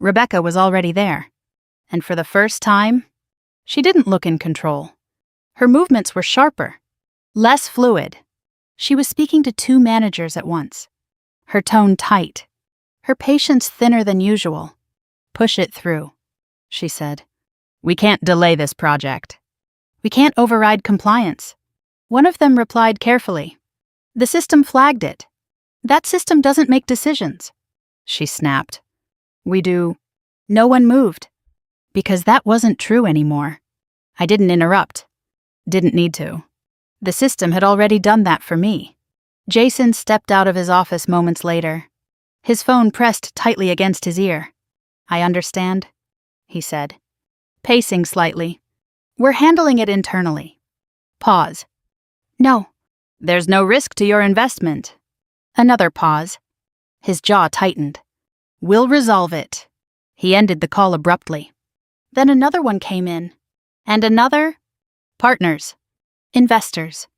Rebecca was already there. And for the first time, she didn't look in control. Her movements were sharper, less fluid. She was speaking to two managers at once. Her tone tight, her patience thinner than usual. "Push it through," she said. "We can't delay this project. We can't override compliance." One of them replied carefully. "The system flagged it. That system doesn't make decisions." She snapped. "We do." No one moved. Because that wasn't true anymore. I didn't interrupt. Didn't need to. The system had already done that for me. Jason stepped out of his office moments later. His phone pressed tightly against his ear. "I understand," he said, pacing slightly. "We're handling it internally." Pause. "No." "There's no risk to your investment." Another pause. His jaw tightened. "We'll resolve it." He ended the call abruptly. Then another one came in. And another. Partners. Investors.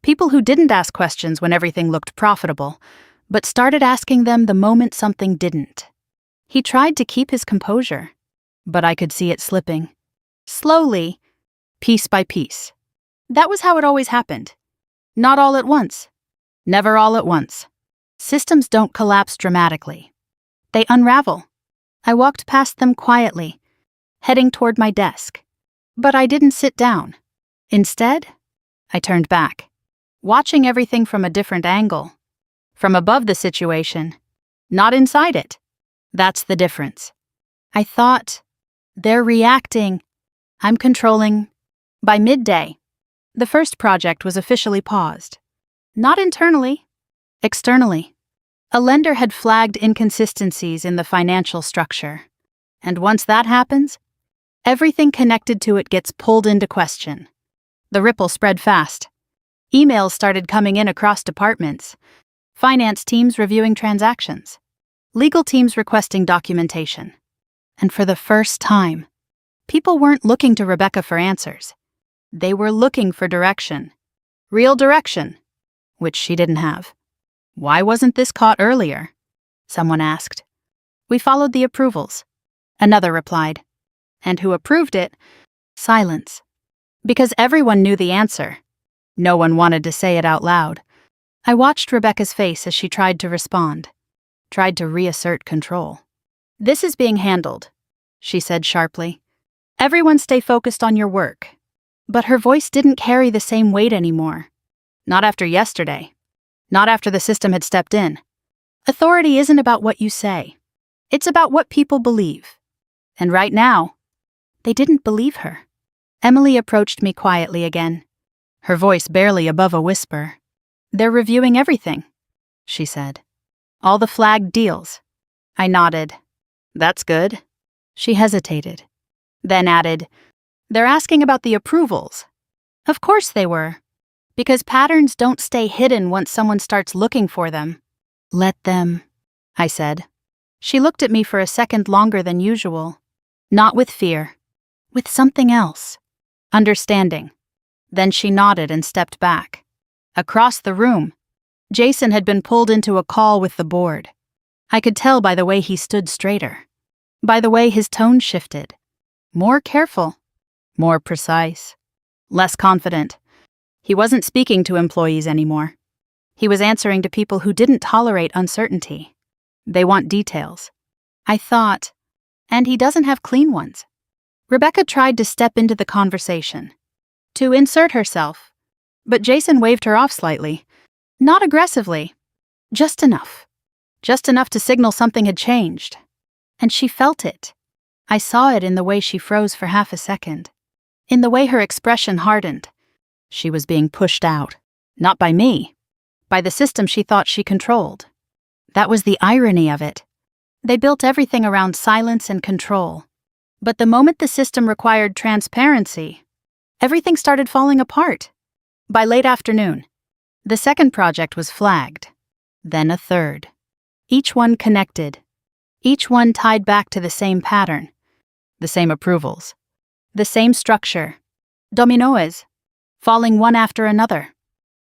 People who didn't ask questions when everything looked profitable, but started asking them the moment something didn't. He tried to keep his composure, but I could see it slipping. Slowly, piece by piece. That was how it always happened. Not all at once. Never all at once. Systems don't collapse dramatically. They unravel. I walked past them quietly, heading toward my desk. But I didn't sit down. Instead, I turned back, watching everything from a different angle. From above the situation, not inside it. That's the difference. I thought, they're reacting. I'm controlling. By midday, the first project was officially paused. Not internally, externally. A lender had flagged inconsistencies in the financial structure. And once that happens, everything connected to it gets pulled into question. The ripple spread fast. Emails started coming in across departments. Finance teams reviewing transactions. Legal teams requesting documentation. And for the first time, people weren't looking to Rebecca for answers. They were looking for direction. Real direction, which she didn't have. "Why wasn't this caught earlier?" someone asked. "We followed the approvals," another replied. And who approved it? Silence. Because everyone knew the answer. No one wanted to say it out loud. I watched Rebecca's face as she tried to respond, tried to reassert control. "This is being handled," she said sharply. "Everyone stay focused on your work." But her voice didn't carry the same weight anymore. Not after yesterday. Not after the system had stepped in. Authority isn't about what you say. It's about what people believe. And right now, they didn't believe her. Emily approached me quietly again, her voice barely above a whisper. "They're reviewing everything," she said. "All the flagged deals." I nodded. "That's good." She hesitated, then added, "They're asking about the approvals." Of course they were, because patterns don't stay hidden once someone starts looking for them. "Let them," I said. She looked at me for a second longer than usual. Not with fear, with something else. Understanding. Then she nodded and stepped back. Across the room, Jason had been pulled into a call with the board. I could tell by the way he stood straighter, by the way his tone shifted. More careful, more precise, less confident. He wasn't speaking to employees anymore. He was answering to people who didn't tolerate uncertainty. They want details. I thought, and he doesn't have clean ones. Rebecca tried to step into the conversation, to insert herself, but Jason waved her off slightly. Not aggressively, just enough. Just enough to signal something had changed. And she felt it. I saw it in the way she froze for half a second, in the way her expression hardened. She was being pushed out, not by me, by the system she thought she controlled. That was the irony of it. They built everything around silence and control. But the moment the system required transparency, everything started falling apart. By late afternoon, the second project was flagged, then a third. Each one connected, Each one tied back to the same pattern, the same approvals, the same structure. Dominoes, falling one after another.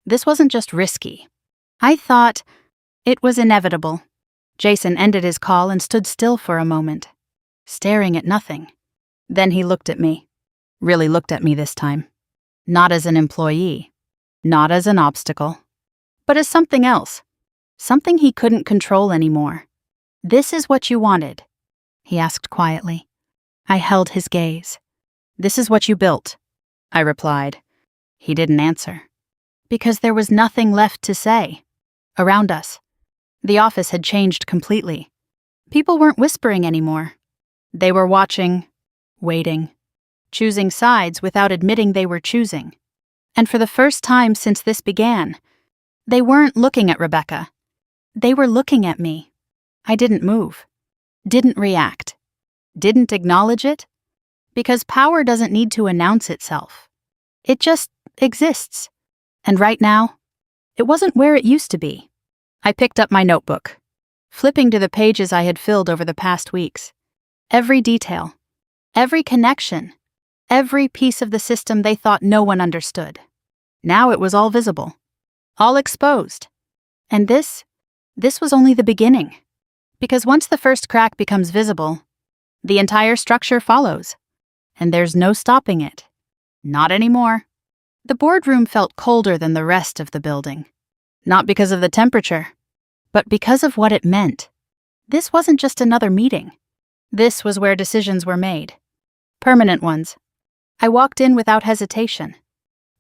This wasn't just risky. I thought it was inevitable. Jason ended his call and stood still for a moment, staring at nothing. Then he looked at me. Really looked at me this time. Not as an employee, not as an obstacle, but as something else. Something he couldn't control anymore. "This is what you wanted?" he asked quietly. I held his gaze. "This is what you built," I replied. He didn't answer. Because there was nothing left to say. Around us, the office had changed completely. People weren't whispering anymore. They were watching, waiting, choosing sides without admitting they were choosing. And for the first time since this began, they weren't looking at Rebecca. They were looking at me. I didn't move, didn't react, didn't acknowledge it, because power doesn't need to announce itself. It just exists. And right now, it wasn't where it used to be. I picked up my notebook, flipping to the pages I had filled over the past weeks. Every detail, every connection, every piece of the system they thought no one understood. Now it was all visible, all exposed. And this was only the beginning. Because once the first crack becomes visible, the entire structure follows. And there's no stopping it. Not anymore. The boardroom felt colder than the rest of the building. Not because of the temperature, but because of what it meant. This wasn't just another meeting. This was where decisions were made. Permanent ones. I walked in without hesitation,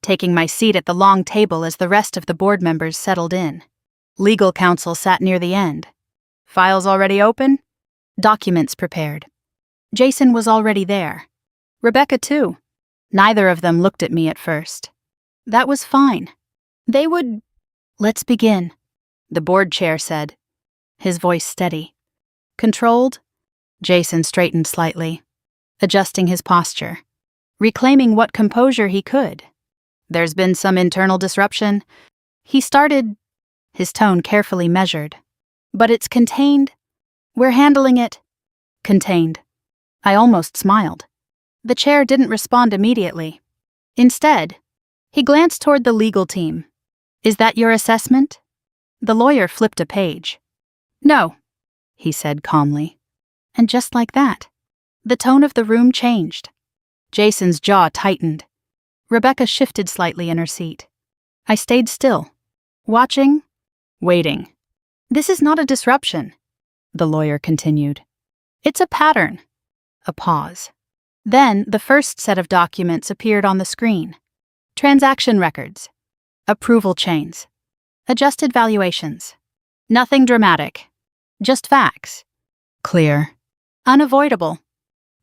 taking my seat at the long table as the rest of the board members settled in. Legal counsel sat near the end. Files already open? Documents prepared. Jason was already there. Rebecca too. Neither of them looked at me at first. That was fine. They would... "Let's begin," the board chair said, his voice steady. Controlled? Jason straightened slightly, adjusting his posture, reclaiming what composure he could. "There's been some internal disruption." He started, his tone carefully measured. "But it's contained. We're handling it." Contained. I almost smiled. The chair didn't respond immediately. Instead, he glanced toward the legal team. "Is that your assessment?" The lawyer flipped a page. "No," he said calmly. And just like that, the tone of the room changed. Jason's jaw tightened. Rebecca shifted slightly in her seat. I stayed still, watching, waiting. "This is not a disruption," the lawyer continued. "It's a pattern." A pause. Then the first set of documents appeared on the screen. Transaction records, approval chains, adjusted valuations. Nothing dramatic, just facts. Clear, unavoidable.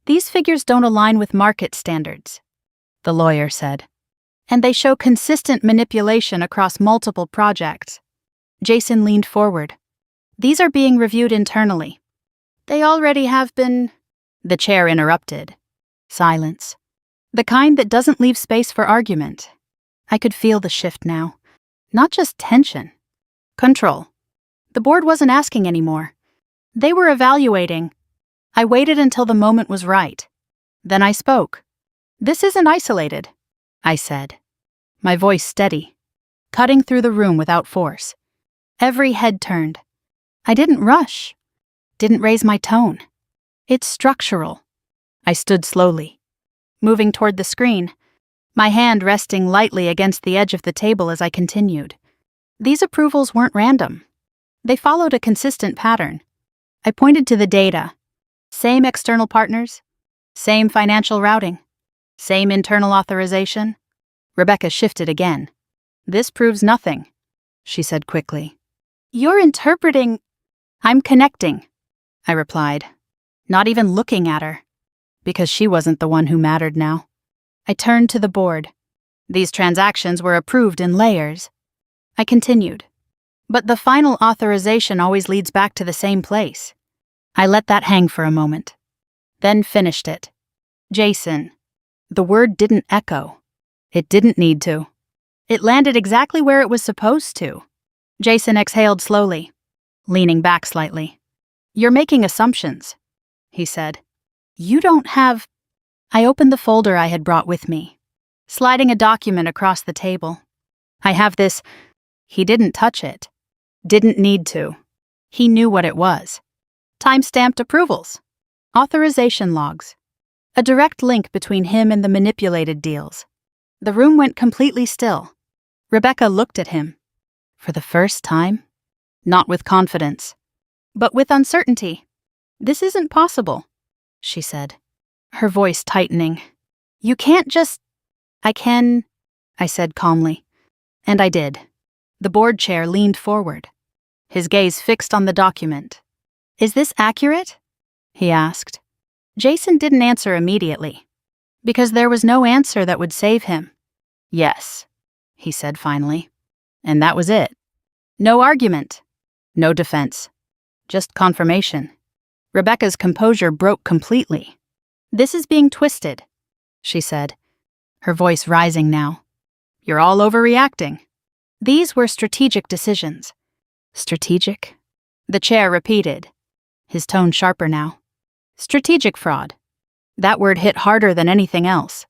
"These figures don't align with market standards," the lawyer said, "and they show consistent manipulation across multiple projects." Jason leaned forward. "These are being reviewed internally." "They already have been," the chair interrupted. Silence. The kind that doesn't leave space for argument. I could feel the shift now. Not just tension. Control. The board wasn't asking anymore. They were evaluating. I waited until the moment was right. Then I spoke. "This isn't isolated," I said, my voice steady, cutting through the room without force. Every head turned. I didn't rush, didn't raise my tone. "It's structural." I stood slowly, moving toward the screen, my hand resting lightly against the edge of the table as I continued. These approvals weren't random. They followed a consistent pattern. I pointed to the data. Same external partners, same financial routing, same internal authorization. Rebecca shifted again. "This proves nothing," she said quickly. "You're interpreting..." "I'm connecting," I replied, not even looking at her, because she wasn't the one who mattered now. I turned to the board. These transactions were approved in layers. I continued. But the final authorization always leads back to the same place. I let that hang for a moment, then finished it. Jason. The word didn't echo. It didn't need to. It landed exactly where it was supposed to. Jason exhaled slowly, leaning back slightly. You're making assumptions, he said. You don't have... I opened the folder I had brought with me, sliding a document across the table. I have this... He didn't touch it. Didn't need to. He knew what it was. Time-stamped approvals. Authorization logs. A direct link between him and the manipulated deals. The room went completely still. Rebecca looked at him. For the first time? Not with confidence, but with uncertainty. This isn't possible, she said, her voice tightening. You can't just... I can... I said calmly. And I did. The board chair leaned forward, his gaze fixed on the document. Is this accurate? He asked. Jason didn't answer immediately, because there was no answer that would save him. Yes, he said finally. And that was it. No argument. No defense. Just confirmation. Rebecca's composure broke completely. This is being twisted, she said, her voice rising now. You're all overreacting. These were strategic decisions. Strategic? The chair repeated, his tone sharper now. Strategic fraud. That word hit harder than anything else.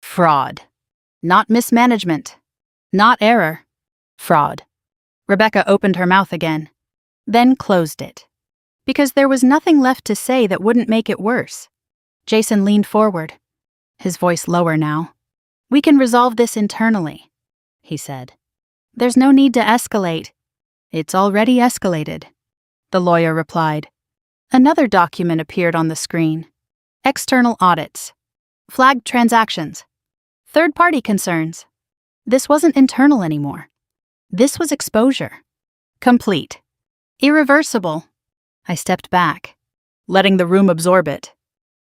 Fraud. Not mismanagement. Not error. Fraud. Rebecca opened her mouth again, then closed it. Because there was nothing left to say that wouldn't make it worse. Jason leaned forward, his voice lower now. We can resolve this internally, he said. There's no need to escalate. It's already escalated, the lawyer replied. Another document appeared on the screen. External audits. Flagged transactions. Third-party concerns. This wasn't internal anymore. This was exposure. Complete. Irreversible. I stepped back, letting the room absorb it.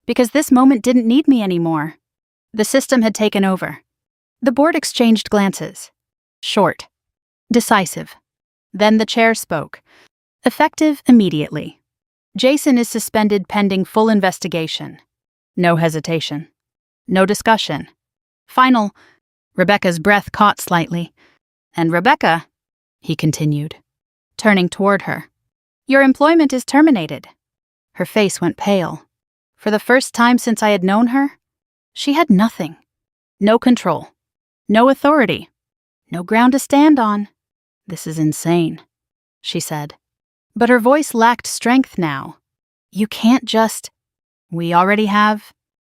Because this moment didn't need me anymore. The system had taken over. The board exchanged glances. Short. Decisive. Then the chair spoke. Effective immediately. Jason is suspended pending full investigation. No hesitation. No discussion. Final. Rebecca's breath caught slightly. And Rebecca, he continued, turning toward her. Your employment is terminated. Her face went pale. For the first time since I had known her, she had nothing. No control. No authority. No ground to stand on. This is insane, she said. But her voice lacked strength now. You can't just... We already have,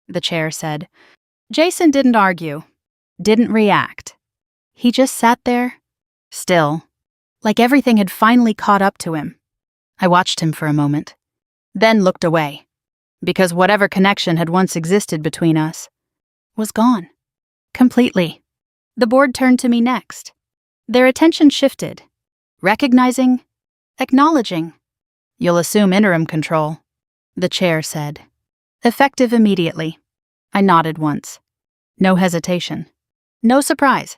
the chair said. Jason didn't argue. Didn't react. He just sat there, still, like everything had finally caught up to him. I watched him for a moment, then looked away, because whatever connection had once existed between us was gone. Completely. The board turned to me next. Their attention shifted, recognizing, acknowledging. You'll assume interim control, the chair said. Effective immediately. I nodded once. No hesitation. No surprise.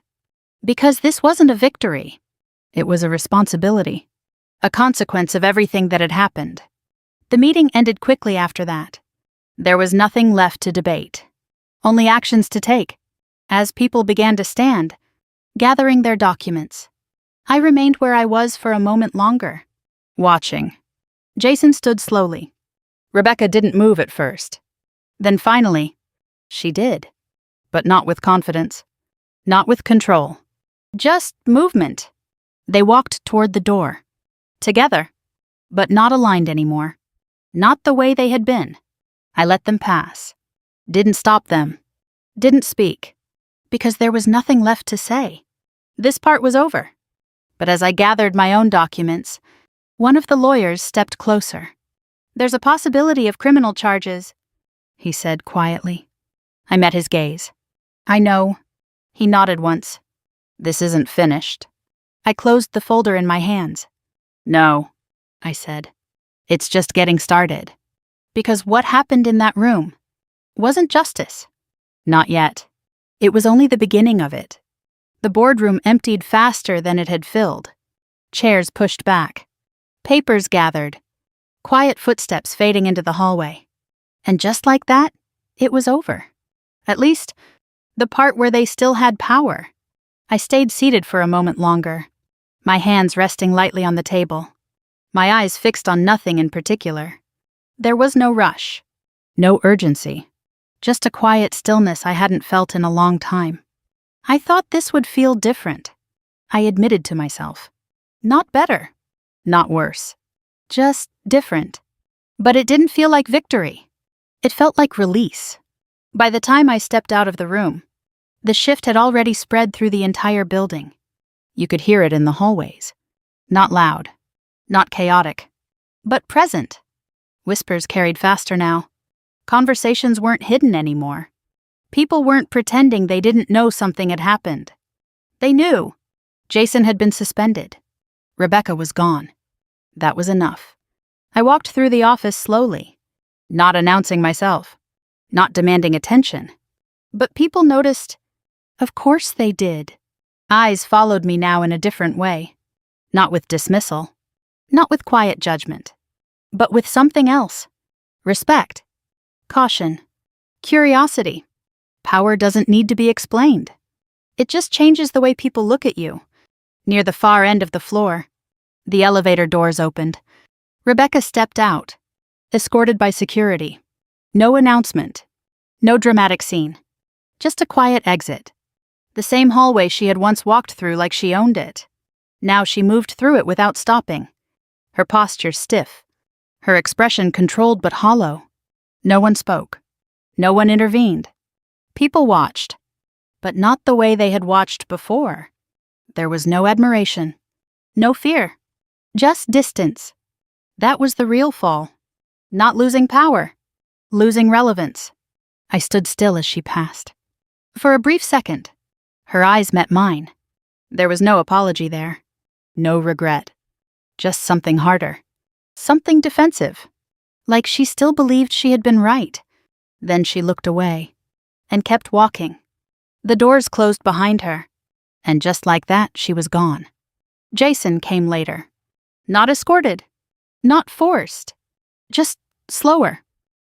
Because this wasn't a victory. It was a responsibility. A consequence of everything that had happened. The meeting ended quickly after that. There was nothing left to debate. Only actions to take. As people began to stand, gathering their documents. I remained where I was for a moment longer, watching. Jason stood slowly. Rebecca didn't move at first. Then finally, she did. But not with confidence. Not with control. Just movement. They walked toward the door. Together. But not aligned anymore. Not the way they had been. I let them pass. Didn't stop them. Didn't speak. Because there was nothing left to say. This part was over. But as I gathered my own documents, one of the lawyers stepped closer. There's a possibility of criminal charges, he said quietly. I met his gaze. I know. He nodded once. This isn't finished. I closed the folder in my hands. No, I said. It's just getting started. Because what happened in that room wasn't justice. Not yet. It was only the beginning of it. The boardroom emptied faster than it had filled. Chairs pushed back. Papers gathered. Quiet footsteps fading into the hallway. And just like that, it was over. At least, the part where they still had power. I stayed seated for a moment longer, my hands resting lightly on the table. my eyes fixed on nothing in particular. There was no rush, no urgency, just a quiet stillness I hadn't felt in a long time. I thought this would feel different, I admitted to myself. Not better, not worse, just different. But it didn't feel like victory. It felt like release. By the time I stepped out of the room, the shift had already spread through the entire building. You could hear it in the hallways. Not loud, not chaotic, but present. Whispers carried faster now. Conversations weren't hidden anymore. People weren't pretending they didn't know something had happened. They knew. Jason had been suspended. Rebecca was gone. That was enough. I walked through the office slowly, not announcing myself, not demanding attention. But people noticed. Of course they did. Eyes followed me now in a different way. Not with dismissal, not with quiet judgment, but with something else. Respect, caution, curiosity. Power doesn't need to be explained. It just changes the way people look at you. Near the far end of the floor, the elevator doors opened. Rebecca stepped out, escorted by security. No announcement, no dramatic scene, just a quiet exit. The same hallway she had once walked through like she owned it. Now she moved through it without stopping. Her posture stiff, her expression controlled but hollow. No one spoke. No one intervened. People watched, but not the way they had watched before. There was no admiration, no fear, just distance. That was the real fall. Not losing power, losing relevance. I stood still as she passed. For a brief second, her eyes met mine. There was no apology there, no regret, just something harder, something defensive, like she still believed she had been right. Then she looked away and kept walking. The doors closed behind her, and just like that, she was gone. Jason came later. Not escorted, not forced, just slower.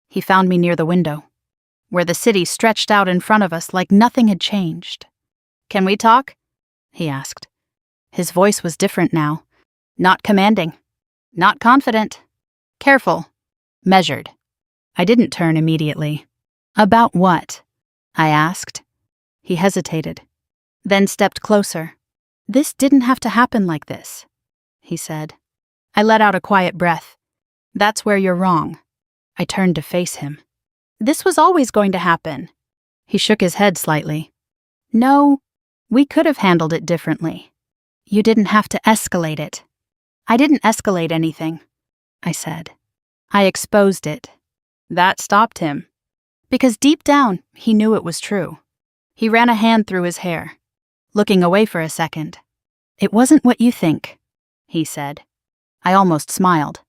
He found me near the window, where the city stretched out in front of us like nothing had changed. "Can we talk?" he asked. His voice was different now, not commanding, not confident, careful, measured. I didn't turn immediately. "About what?" I asked. He hesitated, then stepped closer. "This didn't have to happen like this," he said. I let out a quiet breath. "That's where you're wrong." I turned to face him. "This was always going to happen." He shook his head slightly. "No, we could have handled it differently. You didn't have to escalate it." "I didn't escalate anything," I said. "I exposed it." That stopped him. Because deep down, he knew it was true. He ran a hand through his hair, looking away for a second. "It wasn't what you think," he said. I almost smiled.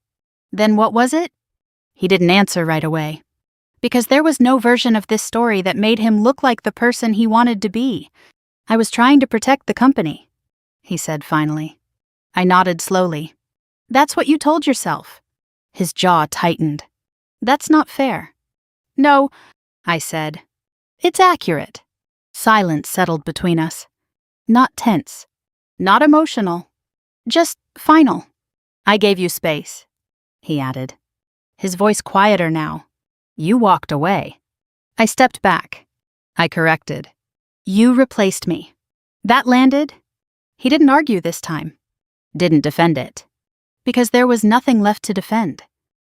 "Then what was it?" He didn't answer right away. Because there was no version of this story that made him look like the person he wanted to be. "I was trying to protect the company," he said finally. I nodded slowly. "That's what you told yourself." His jaw tightened. "That's not fair." "No," I said. "It's accurate." Silence settled between us. Not tense, not emotional, just final. "I gave you space," he added, his voice quieter now. "You walked away." I stepped back. I corrected. "You replaced me." That landed. He didn't argue this time. Didn't defend it. Because there was nothing left to defend.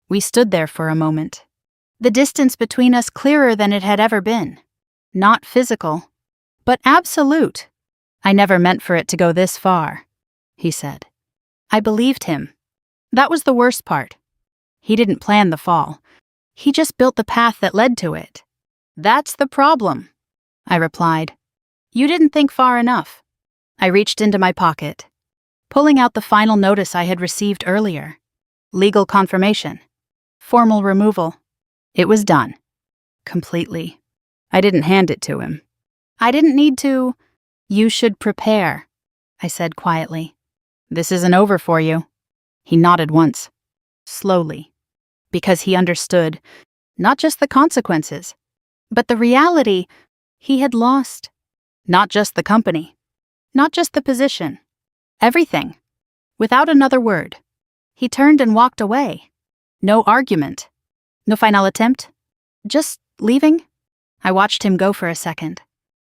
We stood there for a moment. The distance between us clearer than it had ever been. Not physical, but absolute. "I never meant for it to go this far," he said. I believed him. That was the worst part. He didn't plan the fall. He just built the path that led to it. "That's the problem," I replied. "You didn't think far enough." I reached into my pocket, pulling out the final notice I had received earlier. Legal confirmation. Formal removal. It was done. Completely. I didn't hand it to him. I didn't need to. "You should prepare," I said quietly. "This isn't over for you." He nodded once. Slowly. Because he understood, not just the consequences, but the reality he had lost. Not just the company. Not just the position. Everything. Without another word. He turned and walked away. No argument. No final attempt. Just leaving? I watched him go for a second,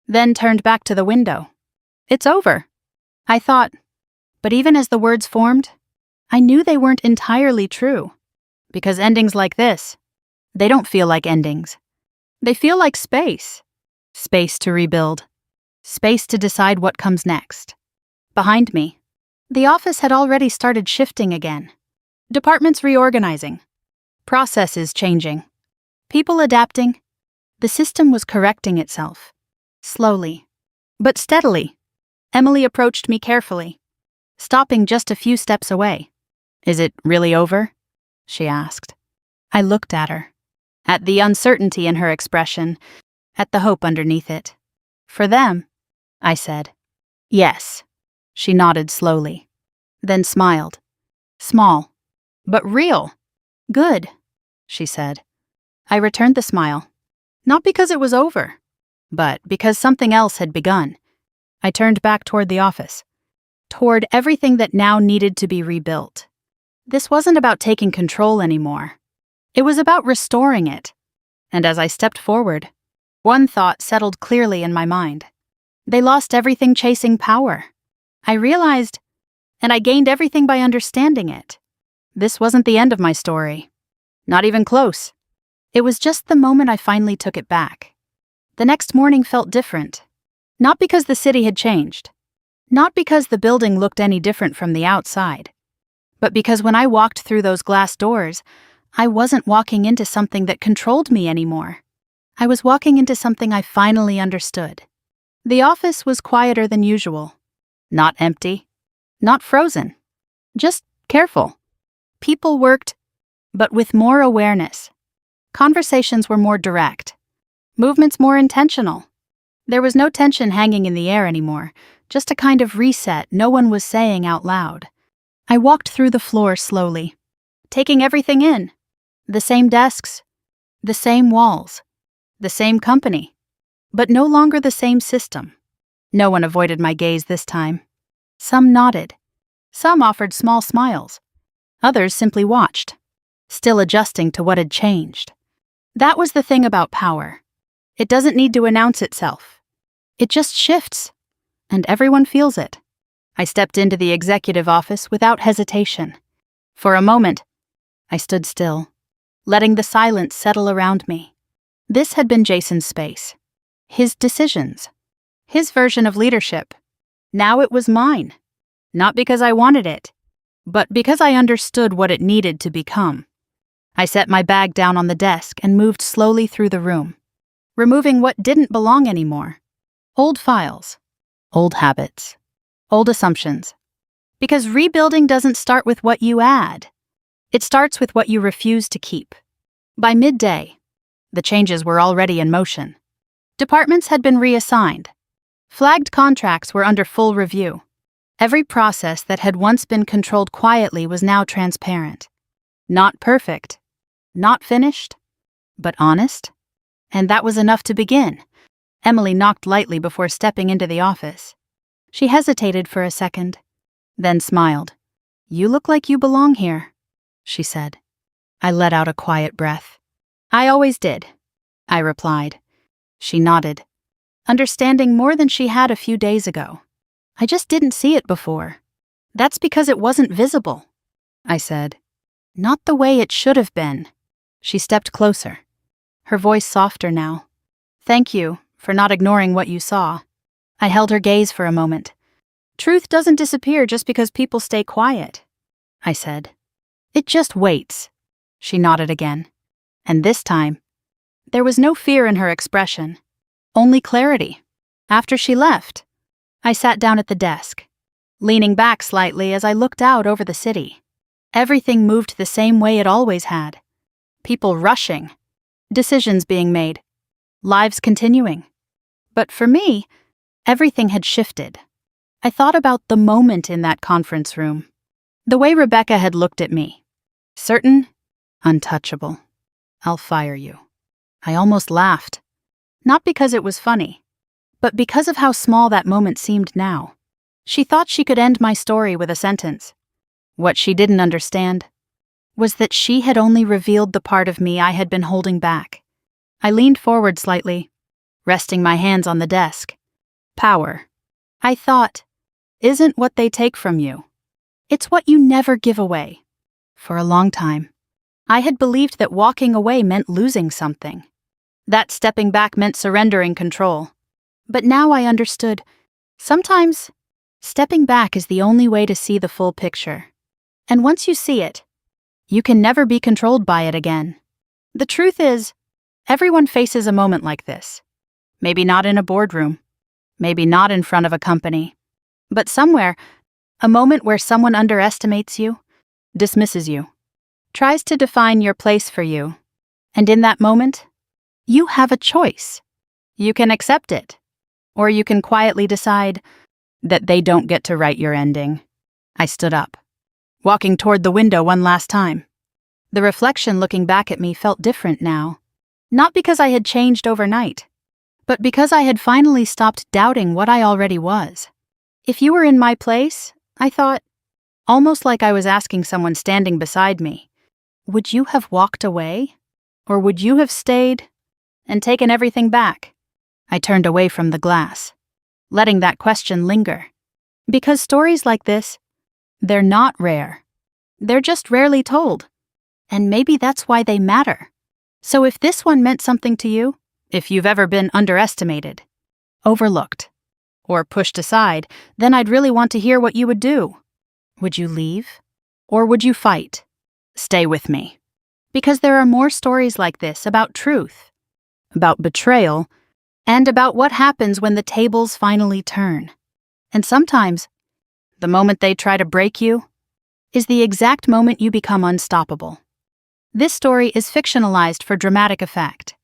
then turned back to the window. It's over, I thought. But even as the words formed, I knew they weren't entirely true. Because endings like this, they don't feel like endings. They feel like space. Space to rebuild. Space to decide what comes next. Behind me, the office had already started shifting again. Departments reorganizing. Processes changing. People adapting. The system was correcting itself. Slowly, but steadily. Emily approached me carefully, stopping just a few steps away. Is it really over? She asked. I looked at her, at the uncertainty in her expression, at the hope underneath it. For them, I said. Yes. She nodded slowly, then smiled. Small, but real. Good, she said. I returned the smile, not because it was over, but because something else had begun. I turned back toward the office, toward everything that now needed to be rebuilt. This wasn't about taking control anymore. It was about restoring it. And as I stepped forward, one thought settled clearly in my mind. They lost everything chasing power. I realized, and I gained everything by understanding it. This wasn't the end of my story. Not even close. It was just the moment I finally took it back. The next morning felt different. Not because the city had changed. Not because the building looked any different from the outside. But because when I walked through those glass doors, I wasn't walking into something that controlled me anymore. I was walking into something I finally understood. The office was quieter than usual. Not empty. Not frozen. Just careful. People worked, but with more awareness. Conversations were more direct. Movements more intentional. There was no tension hanging in the air anymore, just a kind of reset no one was saying out loud. I walked through the floor slowly, taking everything in. The same desks, the same walls, the same company, but no longer the same system. No one avoided my gaze this time. Some nodded. Some offered small smiles. Others simply watched, still adjusting to what had changed. That was the thing about power. It doesn't need to announce itself. It just shifts, and everyone feels it. I stepped into the executive office without hesitation. For a moment, I stood still, letting the silence settle around me. This had been Jason's space. His decisions. His version of leadership. Now it was mine. Not because I wanted it, but because I understood what it needed to become. I set my bag down on the desk and moved slowly through the room, removing what didn't belong anymore. Old files, old habits, old assumptions. Because rebuilding doesn't start with what you add. It starts with what you refuse to keep. By midday, the changes were already in motion. Departments had been reassigned. Flagged contracts were under full review. Every process that had once been controlled quietly was now transparent. Not perfect, not finished, but honest. And that was enough to begin. Emily knocked lightly before stepping into the office. She hesitated for a second, then smiled. You look like you belong here, she said. I let out a quiet breath. I always did, I replied. She nodded, understanding more than she had a few days ago. I just didn't see it before. That's because it wasn't visible, I said. Not the way it should have been. She stepped closer, her voice softer now. Thank you for not ignoring what you saw. I held her gaze for a moment. Truth doesn't disappear just because people stay quiet, I said. It just waits. She nodded again. And this time, there was no fear in her expression, only clarity. After she left, I sat down at the desk, leaning back slightly as I looked out over the city. Everything moved the same way it always had. People rushing, decisions being made, lives continuing. But for me, everything had shifted. I thought about the moment in that conference room, the way Rebecca had looked at me. Certain, untouchable. I'll fire you. I almost laughed. Not because it was funny, but because of how small that moment seemed now. She thought she could end my story with a sentence. What she didn't understand was that she had only revealed the part of me I had been holding back. I leaned forward slightly, resting my hands on the desk. Power, I thought, isn't what they take from you. It's what you never give away. For a long time, I had believed that walking away meant losing something, that stepping back meant surrendering control. But now I understood, sometimes stepping back is the only way to see the full picture. And once you see it, you can never be controlled by it again. The truth is, everyone faces a moment like this. Maybe not in a boardroom, maybe not in front of a company, but somewhere, a moment where someone underestimates you, dismisses you, tries to define your place for you. And in that moment, you have a choice. You can accept it, or you can quietly decide that they don't get to write your ending. I stood up, walking toward the window one last time. The reflection looking back at me felt different now, not because I had changed overnight, but because I had finally stopped doubting what I already was. If you were in my place, I thought, almost like I was asking someone standing beside me, would you have walked away? Or would you have stayed and taken everything back? I turned away from the glass, letting that question linger. Because stories like this, they're not rare. They're just rarely told. And maybe that's why they matter. So if this one meant something to you, if you've ever been underestimated, overlooked, or pushed aside, then I'd really want to hear what you would do. Would you leave? Or would you fight? Stay with me. Because there are more stories like this about truth, about betrayal, and about what happens when the tables finally turn. And sometimes, the moment they try to break you is the exact moment you become unstoppable. This story is fictionalized for dramatic effect.